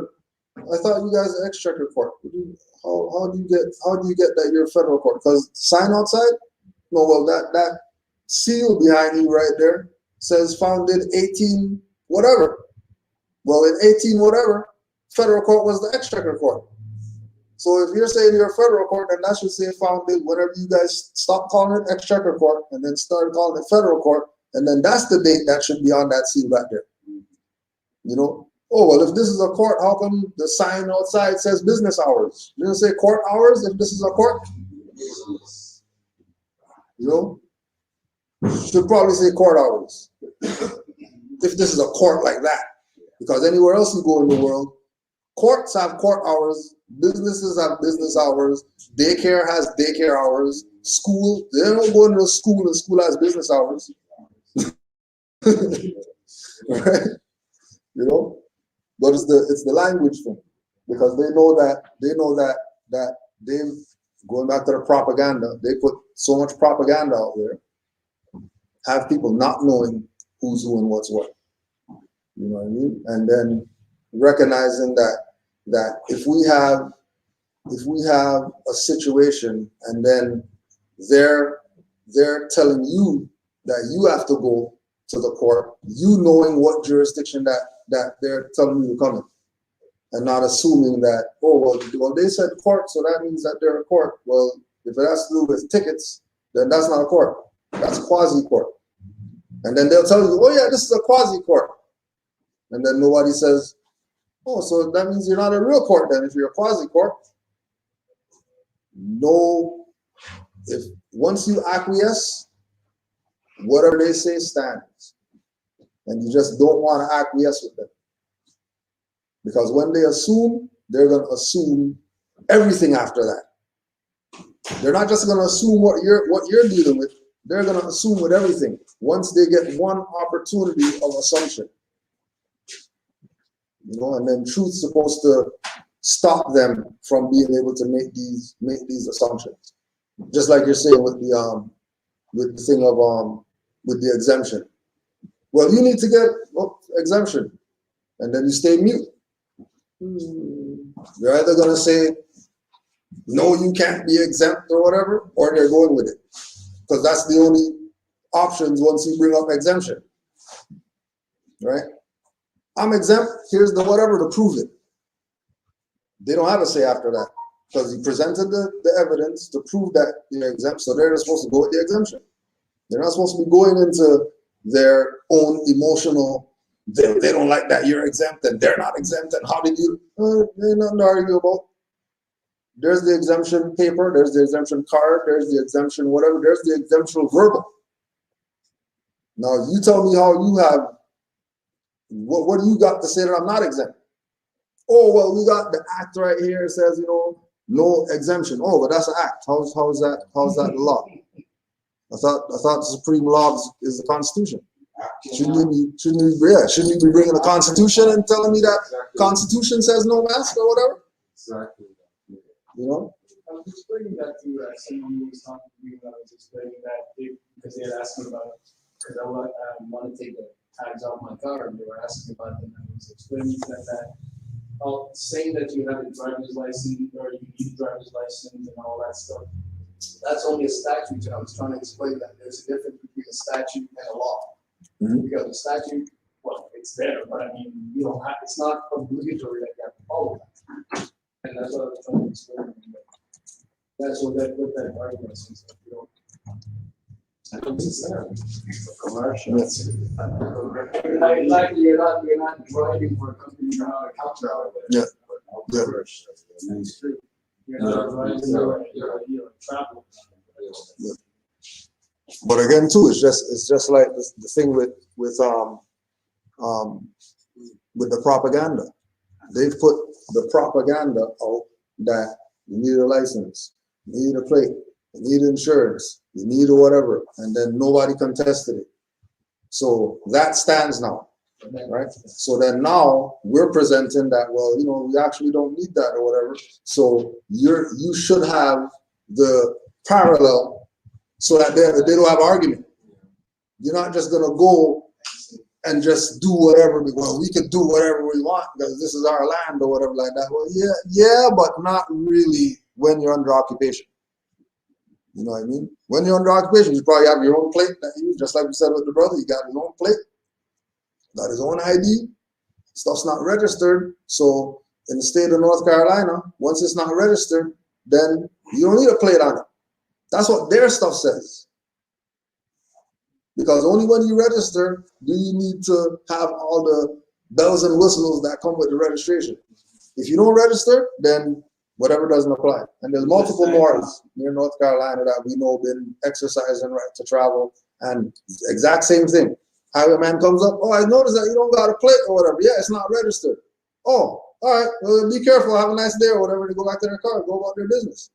I thought you guys are exchequer court. How do you get that you're a federal court? Because sign outside. No, well, that seal behind you right there says founded 18 whatever. Well, in 18 whatever, federal court was the exchequer court. So if you're saying you're a federal court, then that should say founded whenever you guys stop calling it exchequer court and then start calling it federal court, and then that's the date that should be on that seal back there. Oh, well, if this is a court, how come the sign outside says business hours? You don't say court hours if this is a court? Should probably say court hours if this is a court like that, because anywhere else you go in the world, courts have court hours, businesses have business hours, daycare has daycare hours, school, they don't go into school and school has business hours. Right? But it's the language thing, because they know that they've, going back to the propaganda, they put so much propaganda out there, have people not knowing who's who and what's what. You know what I mean? And then recognizing that if we have a situation and then they're telling you that you have to go to the court, you knowing what jurisdiction that they're telling you to come in, and not assuming that, well, they said court, so that means that they're a court. Well, if it has to do with tickets, then that's not a court. That's quasi-court. And then they'll tell you, oh yeah, this is a quasi-court. And then nobody says, oh, so that means you're not a real court then if you're a quasi-court. No, if once you acquiesce, whatever they say stands. And you just don't want to acquiesce with them. Because when they assume, they're going to assume everything after that. They're not just going to assume what you're dealing with. They're going to assume with everything once they get one opportunity of assumption. you know, and then truth's supposed to stop them from being able to make these assumptions. Just like you're saying with the thing of with the exemption. Well, you need to get exemption, and then you stay mute. They're either gonna say, no, you can't be exempt or whatever, or they're going with it. Because that's the only options once you bring up exemption. Right? I'm exempt, here's the whatever to prove it. They don't have a say after that. Because you presented the evidence to prove that you're exempt, so they're supposed to go with the exemption. They're not supposed to be going into their own emotional, they don't like that you're exempt and they're not exempt, and how did you, there's nothing to argue about. There's the exemption paper, there's the exemption card, there's the exemption whatever, there's the exemption verbal. Now you tell me how you have, what do you got to say that I'm not exempt? Oh, well, we got the act right here, it says, you know, no exemption. Oh, but that's an act. How's that the law? I thought the supreme law is the Constitution. Shouldn't you be bringing the Constitution and telling me that Constitution says no mask or whatever? Exactly. You know? I was explaining that to someone who was talking to me. I was explaining that because they had asked me about, because I want to take the tags off my car, and they were asking about them. I was explaining to them that saying that you have a driver's license or you need a driver's license and all that stuff, that's only a statute. And I was trying to explain that there's a difference between a statute and a law. Because a statute, well, it's there, but I mean, you don't have, it's not obligatory that you have to follow that. And that's what I was trying to explain. That's what that argument is. You know, I don't think it's there. Commercial. Like you're not driving for a company, you're not a counter. Yeah. You're not driving, you're traveling. Yeah. But again, too, it's just like the thing with the propaganda. They've put the propaganda out that you need a license, you need a plate, you need insurance, you need a whatever, and then nobody contested it. So that stands now, right? So then now we're presenting that, well, you know, we actually don't need that or whatever. So you should have the parallel so that they don't have argument. You're not just gonna go and just do whatever. Well, we can do whatever we want because this is our land or whatever like that. Well, yeah, but not really when you're under occupation. You know what I mean? When you're under occupation, you probably have your own plate that you use, just like we said with the brother. He got his own plate, got his own ID. Stuff's not registered. So in the state of North Carolina, once it's not registered, then you don't need a plate on it. That's what their stuff says. Because only when you register do you need to have all the bells and whistles that come with the registration. If you don't register, then whatever doesn't apply. And there's multiple mores near North Carolina that we know been exercising right to travel, and exact same thing. Highwayman comes up, oh, I noticed that you don't got a plate or whatever. Yeah, it's not registered. Oh, all right, well, be careful, have a nice day or whatever. They go back to their car, go about their business.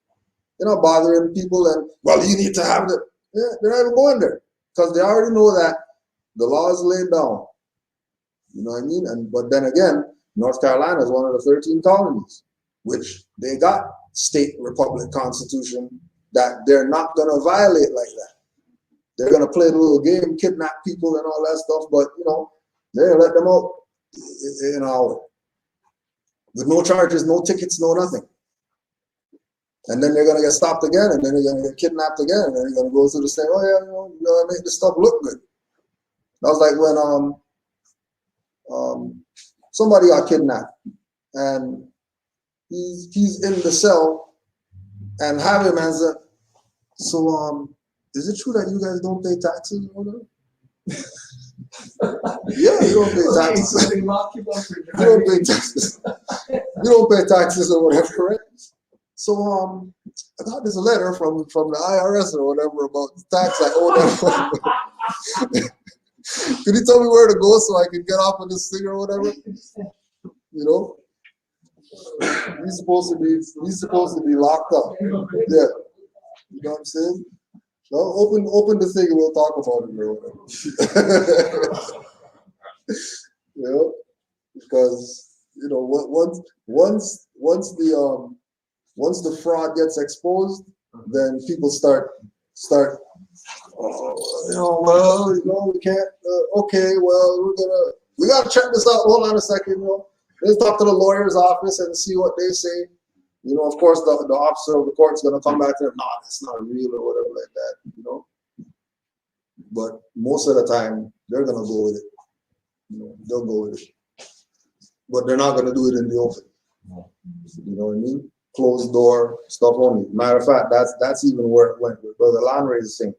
They're not bothering people and, well, you need to have it. Yeah, they're not even going there because they already know that the law is laid down. You know what I mean? But then again, North Carolina is one of the 13 colonies, which they got state republic constitution that they're not going to violate like that. They're going to play the little game, kidnap people and all that stuff, but, you know, they're going to let them out in an hour. With no charges, no tickets, no nothing. And then they're going to get stopped again, and then they're going to get kidnapped again, and then they're going to go through the same, oh yeah, you know, you got to make this stuff look good. That was like when somebody got kidnapped, and he's in the cell, and Highwayman said, so is it true that you guys don't pay taxes or whatever? Yeah, you don't pay taxes. You don't pay taxes. You don't pay taxes or whatever, right? So I got this letter from the IRS or whatever about the tax I owe them. Could you tell me where to go so I can get off of this thing or whatever? You know? He's supposed to be locked up. Yeah. You know what I'm saying? So open the thing and we'll talk about it or whatever. You know? Because once the fraud gets exposed, then people start, we can't, okay, well, we gotta check this out. Hold on a second, let's talk to the lawyer's office and see what they say. Of course, the officer of the court's gonna come back to them, no, that's not real or whatever like that, But most of the time, they're gonna go with it. They'll go with it. But they're not gonna do it in the open. You know what I mean? Closed door stuff only. Matter of fact, that's even where it went with Brother Landry's thing.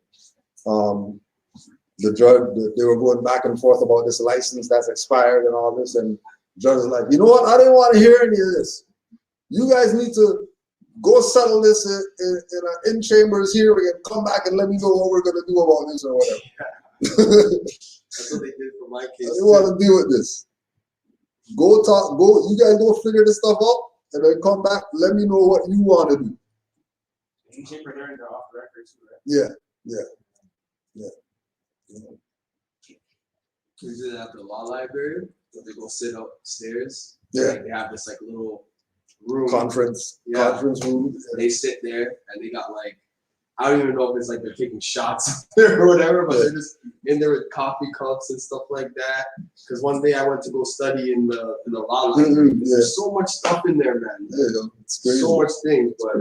The judge, they were going back and forth about this license that's expired and all this, and the judge was like, you know what? I didn't want to hear any of this. You guys need to go settle this in chambers here and come back and let me know what we're gonna do about this or whatever. That's what they did for my case. I didn't want to deal with this. Go talk. Go. You guys go figure this stuff out, and then come back. Let me know what you want to do. In chamber, they're off the record too, right? Yeah. We do that at the law library. They go sit upstairs. Yeah. Like, they have this like little room. Conference room. They sit there and they got like, I don't even know if it's like they're taking shots or whatever, but they're just in there with coffee cups and stuff like that. Because one day I went to go study in the law library. There's so much stuff in there, man. Yeah, it's crazy. So much things, but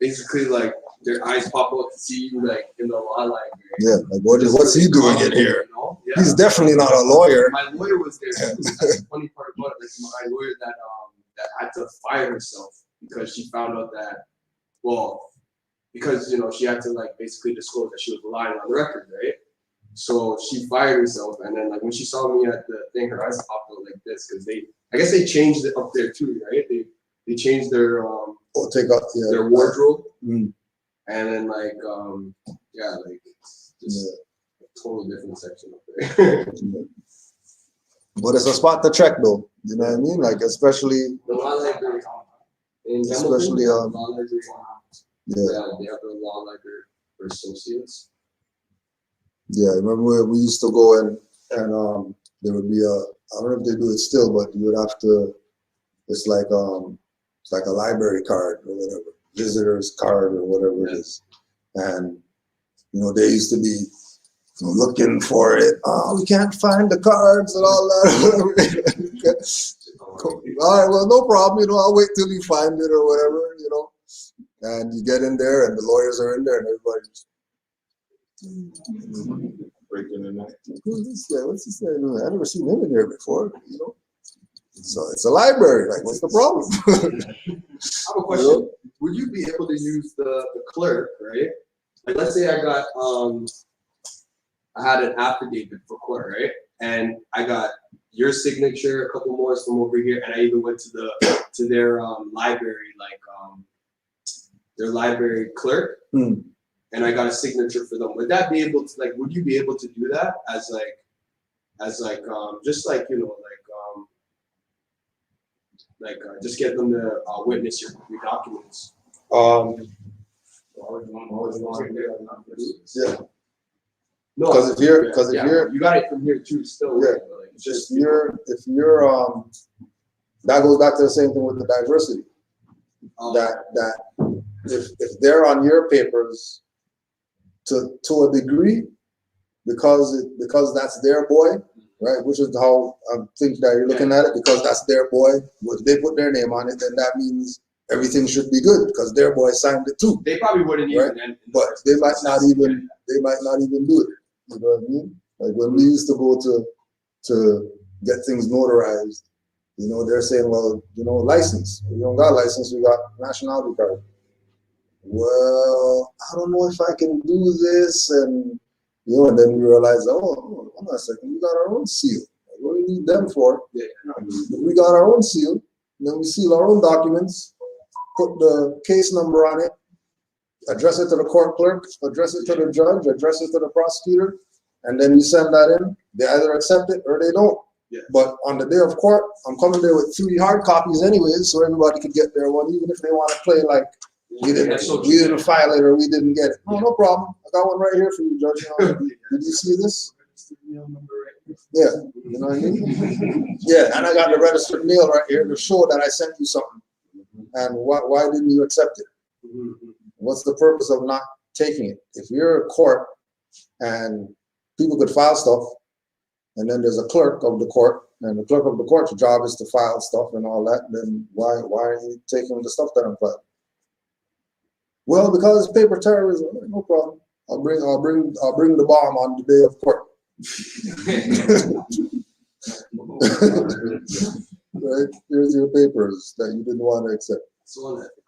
basically like their eyes pop up to see you like in the law library. Yeah, like what's he doing in here? Yeah. He's definitely not a lawyer. My lawyer was there too. That's the funny part about it. Like my lawyer that had to fire herself because she found out that, because she had to like basically disclose that she was lying on the record, right? So she fired herself, and then like when she saw me at the thing, her eyes popped out like this because I guess they changed it up there too, right? They changed their their wardrobe, and then like just a totally different section up there. But it's a spot to check though. You know what I mean? Like especially The law library, especially law library. yeah. They have the law library for associates. Yeah, I remember we used to go and there would be I don't know if they do it still, but you would have to, it's like a library card or whatever, visitor's card or whatever it is. And they used to be looking for it. Oh, we can't find the cards and all that. All right, well, no problem. I'll wait till you find it or whatever, And you get in there, and the lawyers are in there, and everybody's Breaking in there. who's this guy? What's this guy doing? I've never seen him in here before. So it's a library. Like, what's the problem? I have a question. Would you be able to use the clerk, right? Like, let's say I got I had an affidavit for court, right? And I got your signature, a couple more from over here, and I even went to their library, like their library clerk, and I got a signature for them. Would that be able to would you be able to do that as just just get them to witness your documents? Yeah. No, Because if you're you got it from here too, still. Yeah. Right? But like, just if you're that goes back to the same thing with the diversity. That if they're on your papers to a degree, because that's their boy, right? Which is how I think that you're looking at it, because that's their boy. If they put their name on it, then that means everything should be good because their boy signed it too. They probably wouldn't right? even. But they might not even do it. You know what I mean? Like when we used to go to get things notarized, they're saying, well, license. We don't got license, we got nationality card. Well, I don't know if I can do this, and and then we realize, hold on a second, we got our own seal. What do we need them for? Yeah. We got our own seal, and then we seal our own documents, put the case number on it, address it to the court clerk, address it to the judge, address it to the prosecutor, and then you send that in. They either accept it or they don't. Yeah. But on the day of court, I'm coming there with 3 hard copies anyways, so everybody could get their one, even if they want to play like we didn't file it or we didn't get it. No problem. I got one right here for you, Judge. Did you see this? Yeah, you know what I mean? Yeah, and I got the registered mail right here to show that I sent you something. And why didn't you accept it? What's the purpose of not taking it? If you're a court and people could file stuff, and then there's a clerk of the court, and the clerk of the court's job is to file stuff and all that, then why are you taking the stuff that I'm filing? Well, because it's paper terrorism. No problem. I'll bring the bomb on the day of court. Right? Here's your papers that you didn't want to accept. So unethical.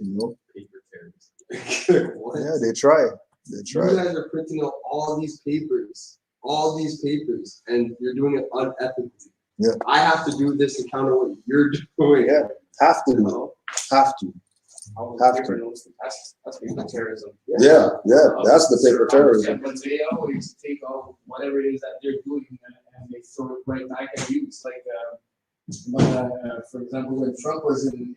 You know? Paper terrorism. What? Yeah, they try. They try. You guys are printing out all these papers, and you're doing it unethically. Yeah. I have to do this to counter what you're doing. Yeah, have to do it. Have to. Have to. That's paper terrorism. Yeah, that's the paper terrorism. But they always take all whatever it is that they're doing and they throw it right back at you. It's like, for example, when Trump was in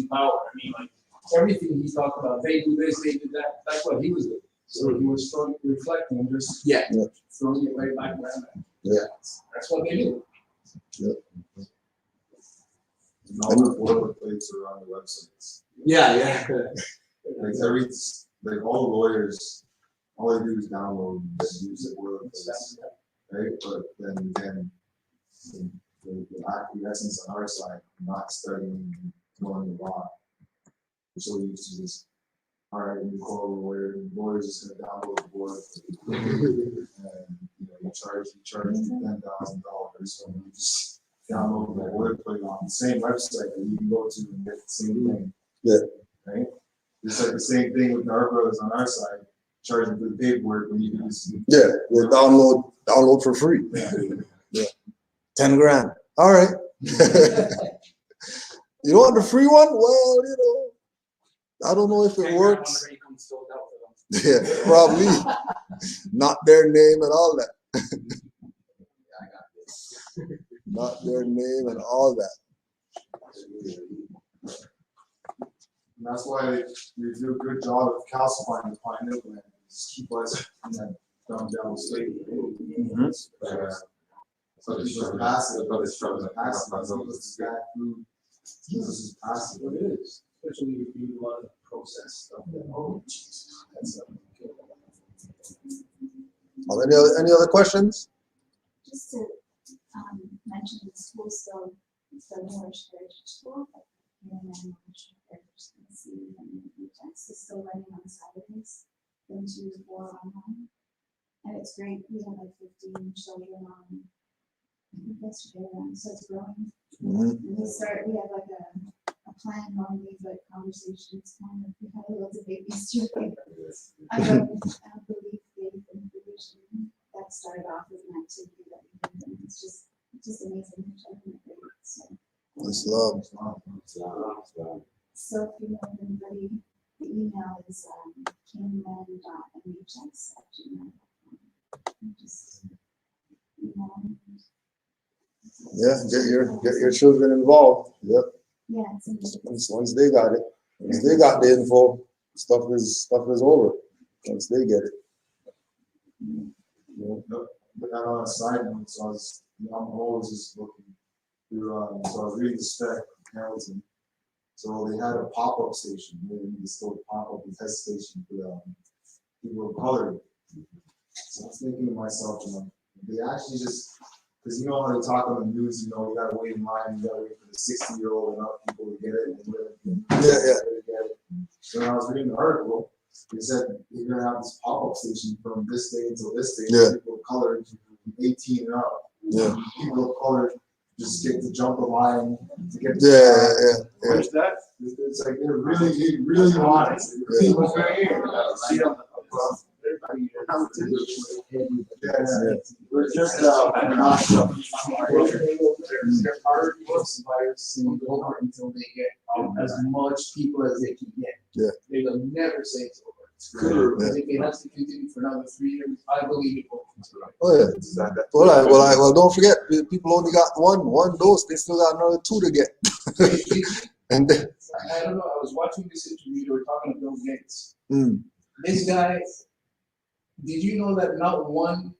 power, I mean, like everything he talked about, they do this, they do that. That's what he was doing. So he was reflecting and just throwing it right back around. Yeah. That's what they do. Yeah. All the boilerplates are on the websites. Yeah. Like all the lawyers, all they do is download and use the boilerplates, right? But then the essence on our side, not studying and knowing the law. We're so used to this. All right, we call a lawyer, and the lawyer's just gonna download the boilerplate. And you charge $10,000, so you just download the boilerplate on the same website that you can go to and get the same thing. Yeah. Right? Just like the same thing with our brothers on our side, charging for the paperwork when you can just They download for free. Yeah. 10 grand. All right. You want the free one? Well, I don't know if it works. Yeah, probably. Not their name and all that. Not their name and all that. And that's why they do a good job of calcifying the Pioneer land. Just keep us in that dumb down state. So people are passive, but it's passive. This is bad food. This is passive. What it is, especially if you do a lot of processed stuff. Oh, Jesus. That's Any other questions? Just to mention the school still, the Moorish Heritage School, Canaanland Moorish Heritage School, and the text is still running on Saturdays, from 2 to 4 online. And it's great. We have like 15 children on yesterday, so it's growing. And we have like a plan normally, but conversations kind of, we have lots of babies too. I believe faith and provision that started off as an activity that we did, and it's just amazing. So It's love. so if you know anybody, the email is canaanland.nhs@gmail.com. Just email. Yeah, get your children involved. Yep. Yeah, it's amazing. Once they got it, once they got the info, stuff is over. Once they get it. But on a side note, so I'm always just looking through, so I was reading the spec from Hamilton. So they had a pop-up station, maybe they still pop-up a test station for people of color. So I was thinking to myself, they actually just, because you know how they talk on the news, you gotta wait in line, you gotta wait for the 60-year-old and up people to get it. So when I was reading the article, they said you're gonna have this pop-up station from this day until this day. Yeah. People of color, 18 and up. Yeah. People of color just get to jump the line to get. Where's that? It's like they're really honest. We're just they're already books buyers over until they get as much people as they can get. Yeah. They will never say it's over. Because if it has to continue for another 3 years, I believe it will continue. Oh yeah. Well, don't forget, people only got one dose. They still got another 2 to get. And then, I don't know. I was watching this interview. They were talking to Bill Gates. This guy, did you know that not one?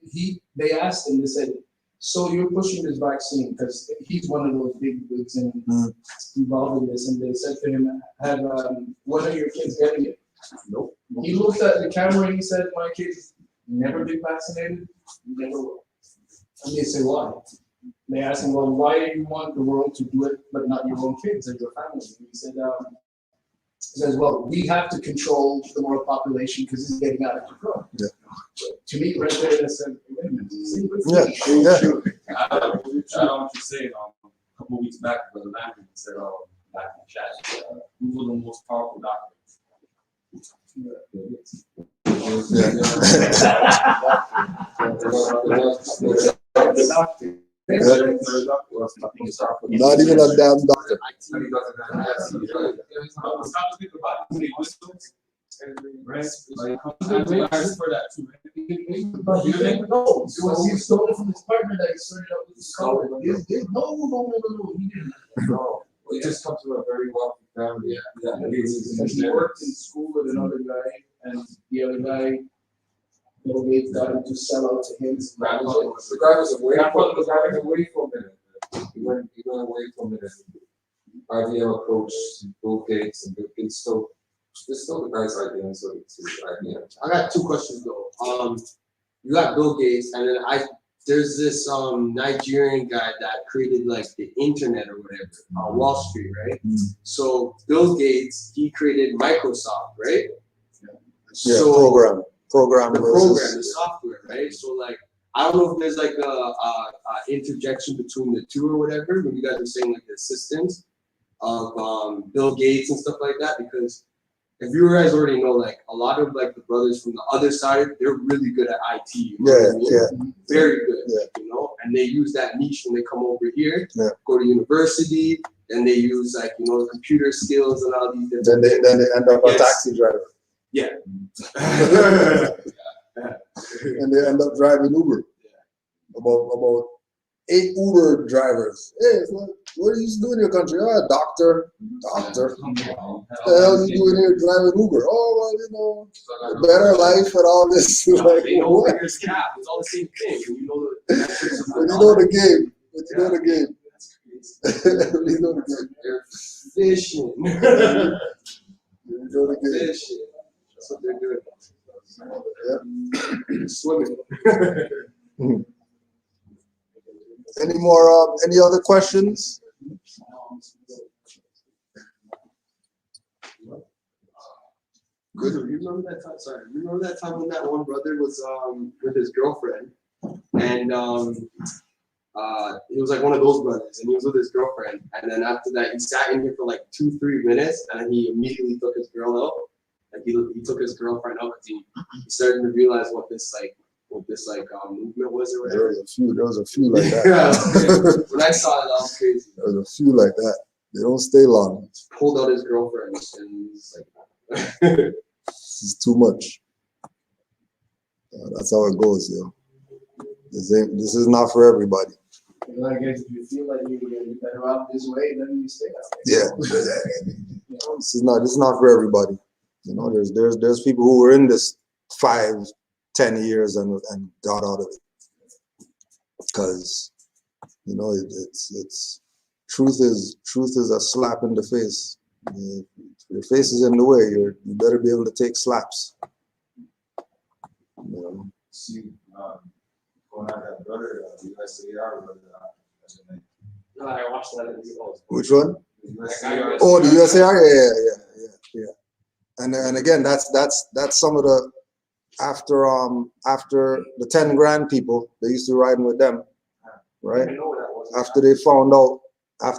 They asked him. They said, So you're pushing this vaccine because he's one of those big wigs involved in this, and they said to him, "Have one of your kids getting it?" Nope. He looked at the camera and he said, "My kids never been vaccinated, never will." And they say, "Why?" They asked him, "Well, why do you want the world to do it, but not your own kids and your family?" And he said, he says, "Well, we have to control the world population because it's getting out of control." Yeah. To me, right there, that's a wait a minute. See, Yeah, yeah. I don't know what you're saying. A couple of weeks back, Brother Landry said, back in the chat, who were the most powerful doctors? Not even a damn doctor. But he didn't know. It was he stole it from his partner that he started out with his color. No. He didn't. No, he just comes from a very wealthy family. And he worked in school with another guy, and the other guy, Bill Gates, got him to sell out to him. The guy was away for a minute. He went away for a minute. IBM approached Bill Gates, and Bill Gates still the guy's idea, so it's his idea. I got two questions though. You got Bill Gates, and then there's this Nigerian guy that created like the internet or whatever on Wall Street, right? So Bill Gates, he created Microsoft, right? Yeah, So program the versus- the software, right? So like I don't know if there's like a interjection between the two or whatever, when you guys are saying like the assistants of Bill Gates and stuff like that, because if you guys already know, like a lot of like the brothers from the other side, they're really good at IT. You know what I mean? Very good. Yeah. You know, and they use that niche when they come over here, Yeah. go to university, and they use like computer skills and all these different. Then they end up a Yes. taxi driver. Yeah. And they end up driving Uber. About 8 Uber drivers. Hey, what are you doing in your country? Oh, doctor. What the hell are you doing here driving Uber? Oh, well, the better life and all this. Like, They know what? here's cap. It's all the same thing. When you know When you know the game. When you know the game. When you know the game. they're fishing. When you know the game. Fishing. That's what they're doing. Yeah. Swimming. Any more? Any other questions? Good. You remember that time? Sorry. You remember that time when that one brother was with his girlfriend, and he was like one of those brothers, and he was with his girlfriend, and then after that he sat in here for like 2-3 minutes, and he immediately took his girl out. Like he took his girlfriend out because he started to realize what this movement was or There whatever. was a few like that. Yeah, when I saw it, that was crazy. There was a few like that. They don't stay long. Pulled out his girlfriend, and he's like. This is too much. That's how it goes, yo. This is not for everybody. I guess if you feel like you're better off this way, then you stay that way. Yeah. This is not for everybody. There's people who were in this 5-10 years and got out of it. Because it's truth is a slap in the face. If your face is in the way, you better be able to take slaps. See, going out that brother, the USAR brother. No, I watched that video. Which one? The USAR. Oh, the USAR, yeah. And again, that's some of the after the 10 grand people, they used to riding with them, right? After they found out, I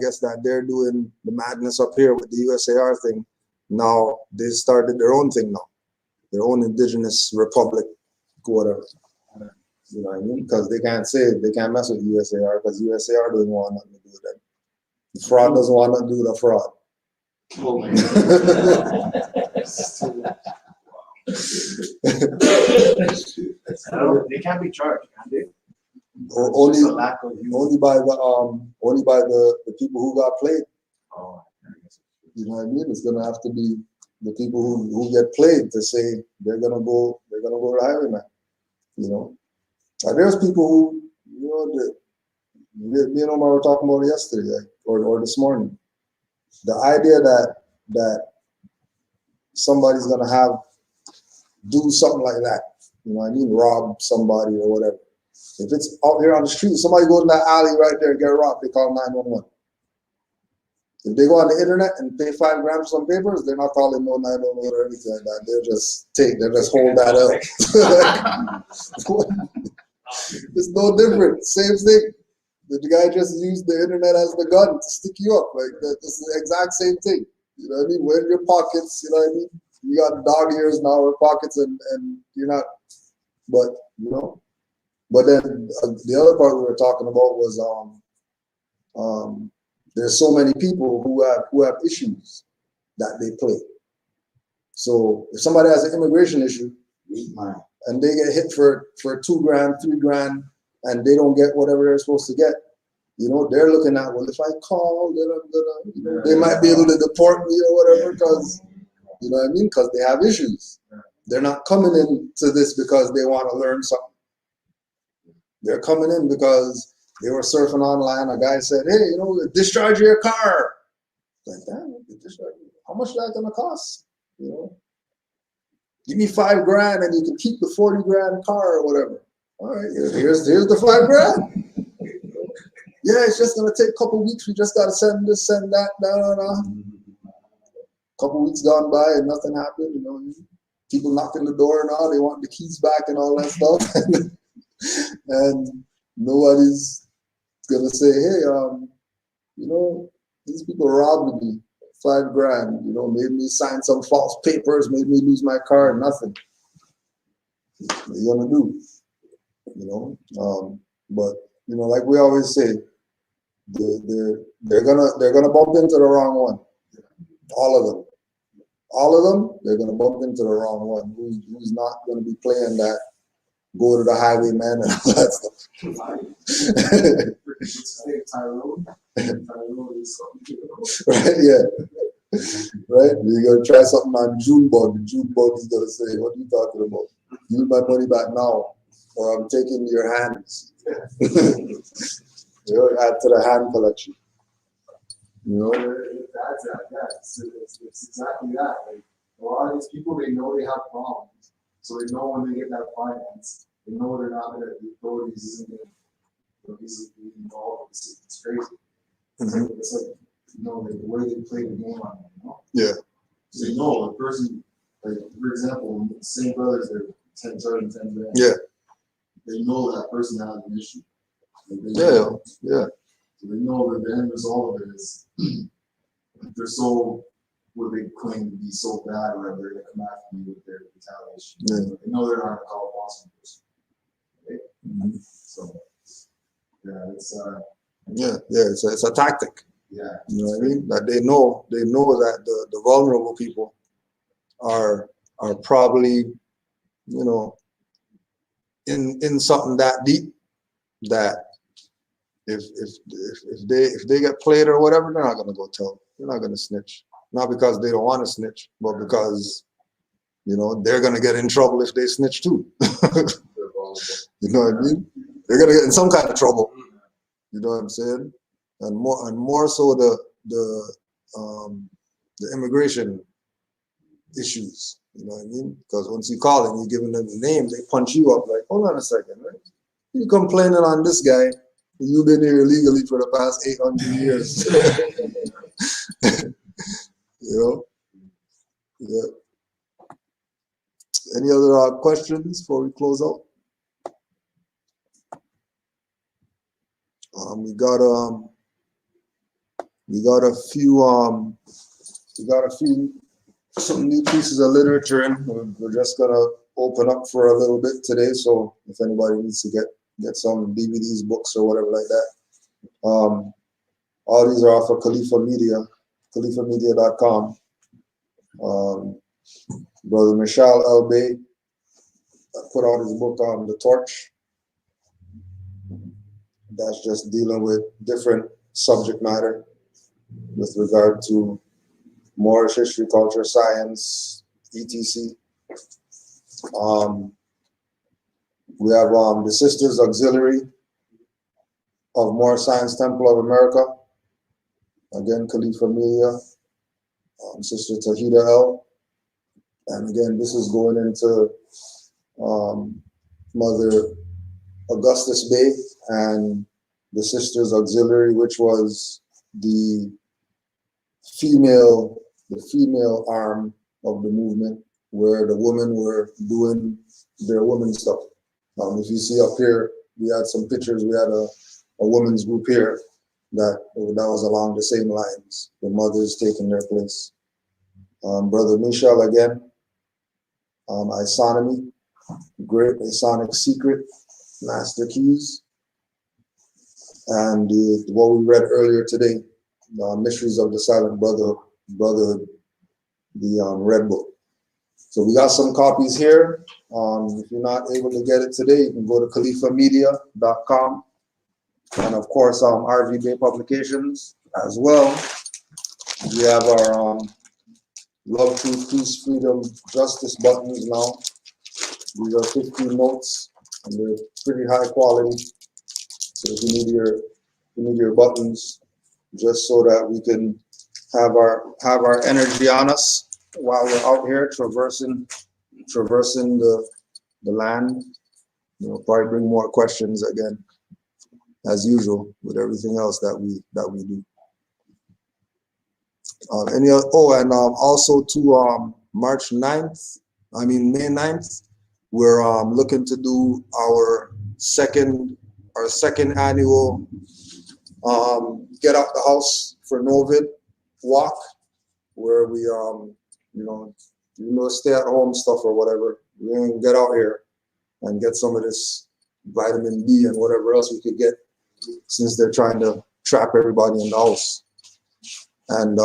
guess that they're doing the madness up here with the USAR thing. Now they started their own thing now, their own indigenous republic, whatever. You know what I mean? Because they can't mess with USAR because USAR doesn't want nothing to do with them. The fraud doesn't want nothing to do with the fraud. Oh my God. They can't be charged, can they? Only Just a lack of by the people who got played. Oh, You know what I mean? It's gonna have to be the people who get played to say they're gonna go to the highwayman. And there's people who you know, me and Omar were talking about it yesterday, like, or this morning. The idea that somebody's gonna do something like that, you know what I mean, rob somebody or whatever. If it's out here on the street, somebody goes in that alley right there and get robbed, they call 911. If they go on the internet and pay $5 grand for some papers, they're not calling no 911 or anything like that. They'll just hold that up. It's no different. Same thing. The guy just used the internet as the gun to stick you up. Like that's the exact same thing. You know what I mean? Wear your pockets. You know what I mean? You got dog ears now or pockets, and you're not. But you know. But then the other part we were talking about was there's so many people who have issues that they play. So if somebody has an immigration issue, and they get hit for $2 grand, $3 grand, and they don't get whatever they're supposed to get, you know, they're looking at, well, if I call, you know, they might be able to deport me or whatever, because, you know what I mean? Because they have issues. They're not coming into this because they want to learn something. They're coming in because they were surfing online. A guy said, hey, you know, discharge your car. Like, damn, how much is that going to cost? You know, give me $5 grand and you can keep the 40 grand car or whatever. All right, here's the $5 grand. Yeah, it's just going to take a couple weeks. We just got to send this, send that. No. Couple weeks gone by and nothing happened. You know, people knocking the door now. They want the keys back and all that stuff. And nobody's gonna say, hey, you know, these people robbed me, $5 grand, you know, made me sign some false papers, made me lose my car, nothing. What are you gonna do? You know, but you know, like we always say, they're gonna bump into the wrong one. All of them, they're gonna bump into the wrong one. Who's not gonna be playing that? Go to the highwayman and all that stuff. Right, yeah. Right? You're going to try something on Junebug. The Junebug is going to say, what are you talking about? Give my money back now, or I'm taking your hands. You know, add to the hand collection. You know? That's that, yeah. It's exactly that. Like, a lot of these people, they know they have problems. So they know when they get that finance, they know they're not going to, the authorities isn't going to be involved. It's crazy. It's like, you know, like the way they play the game on them, you know? Yeah. So you know, a person, like, for example, the same brothers, they're 10 grand. Yeah. They know that person has an issue. Like Yeah. So they know that the end result of it is they're so, what they claim to be so bad, or they're going to come after me with their retaliation. Yeah. They know they're not going to call a Boston person. Right? So, yeah, it's a tactic. Yeah. You know what I mean? That they know that the vulnerable people are probably, you know, in something that deep that if they get played or whatever, they're not gonna go tell. They're not gonna snitch. Not because they don't want to snitch, but because, you know, they're gonna get in trouble if they snitch too. You know what I mean? They're gonna get in some kind of trouble. You know what I'm saying? And more so the immigration issues. You know what I mean? Because once you call and you're giving them the name, they punch you up like, hold on a second, right? You complaining on this guy, you've been here illegally for the past 800 years. You know? Yeah. Any other questions before we close out? We got some new pieces of literature, and we're just gonna open up for a little bit today. So if anybody needs to get some DVDs, books, or whatever like that, all these are off of Khalifa Media, khalifamedia.com. Brother Michal El-Bey put out his book on The Torch. That's just dealing with different subject matter with regard to Moorish history, culture, science, etc. We have the Sisters Auxiliary of More Science Temple of America. Again, Khalifa Amelia, Sister Tahida L. And again, this is going into Mother Augustus Bay and the Sisters Auxiliary, which was the female arm of the movement, where the women were doing their women stuff. If you see up here, we had some pictures. We had a women's group here that was along the same lines. The mothers taking their place. Brother Michel again, Isonomy, Great Masonic Secret, Master Keys, and what we read earlier today, Mysteries of the Silent Brotherhood, the Red Book. So we got some copies here. If you're not able to get it today, you can go to khalifamedia.com, and of course, RV Bay Publications as well. We have our Love, Truth, Peace, Freedom, Justice buttons now. These are 15 notes, and they're pretty high quality. So if you need your buttons, just so that we can have our energy on us while we're out here traversing the land. Probably bring more questions again, as usual, with everything else that we do. Also to May 9th, we're looking to do our second annual Get Out the House for Novid walk, where we stay at home stuff or whatever. We're gonna get out here and get some of this vitamin D and whatever else we could get, since they're trying to trap everybody in the house. And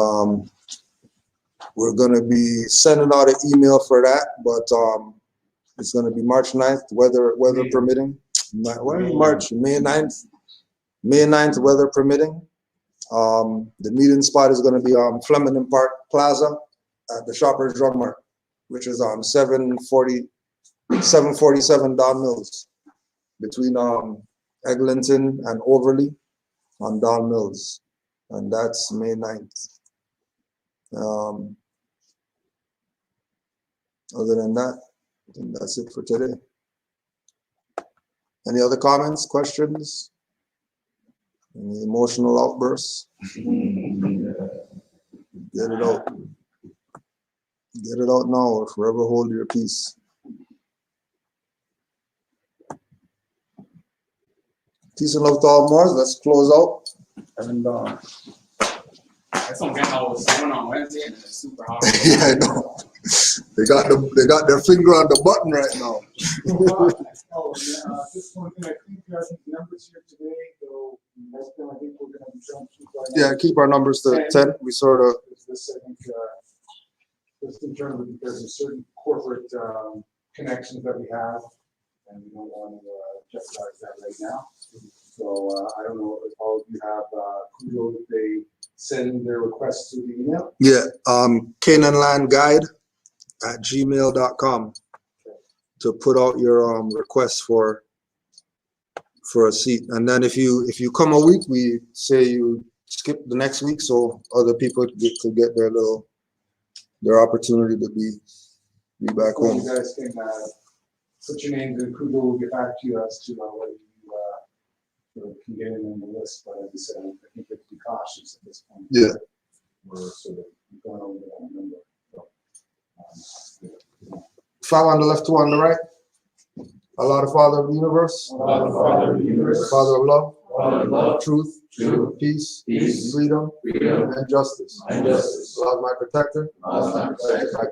we're gonna be sending out an email for that, but it's gonna be March 9th, weather permitting. May 9th, weather permitting. The meeting spot is gonna be Flemington Park Plaza at the Shoppers Drug Mart, which is 747 Don Mills, between Eglinton and Overley on Don Mills, and that's May 9th. Other than that, I think that's it for today. Any other comments, questions? Any emotional outbursts? Get it out. Get it out now, or forever hold your peace. Peace and love to all Moors. Let's close out. And I don't get how it was going on Wednesday and it's super hot. yeah, I know. They got their finger on the button right now. Just one thing, I think the numbers here today, though, I think we're going to be trying to keep our Keep our numbers to 10. We sort of. This, I think, just in terms of, because of certain corporate connections that we have, and we don't want to jeopardize that right now. So I don't know if all of you have kudos if they send their requests through the email. Yeah, Canaanland guide@gmail.com to put out your requests for a seat. And then if you come a week, we say you skip the next week, so other people could get their opportunity to be back home. You guys can put your names in. Kudo will get back to you as to whether you can get in on the list. But as I said, I think we have to be cautious at this point. Yeah. We're sort of going over that number. So, 5 on the left, 2 on the right. Allah, the Father of the universe. Allah, the Father of the universe. Father of love. Father of love. Truth. Peace. Freedom. And justice. Allah is my protector. My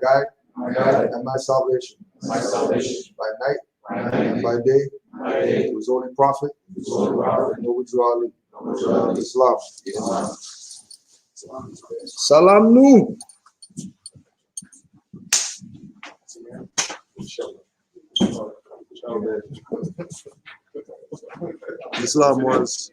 guide. And my salvation. By night. And by day. To his holy prophet. Noble Ali. Islam. Salam nu. Islam was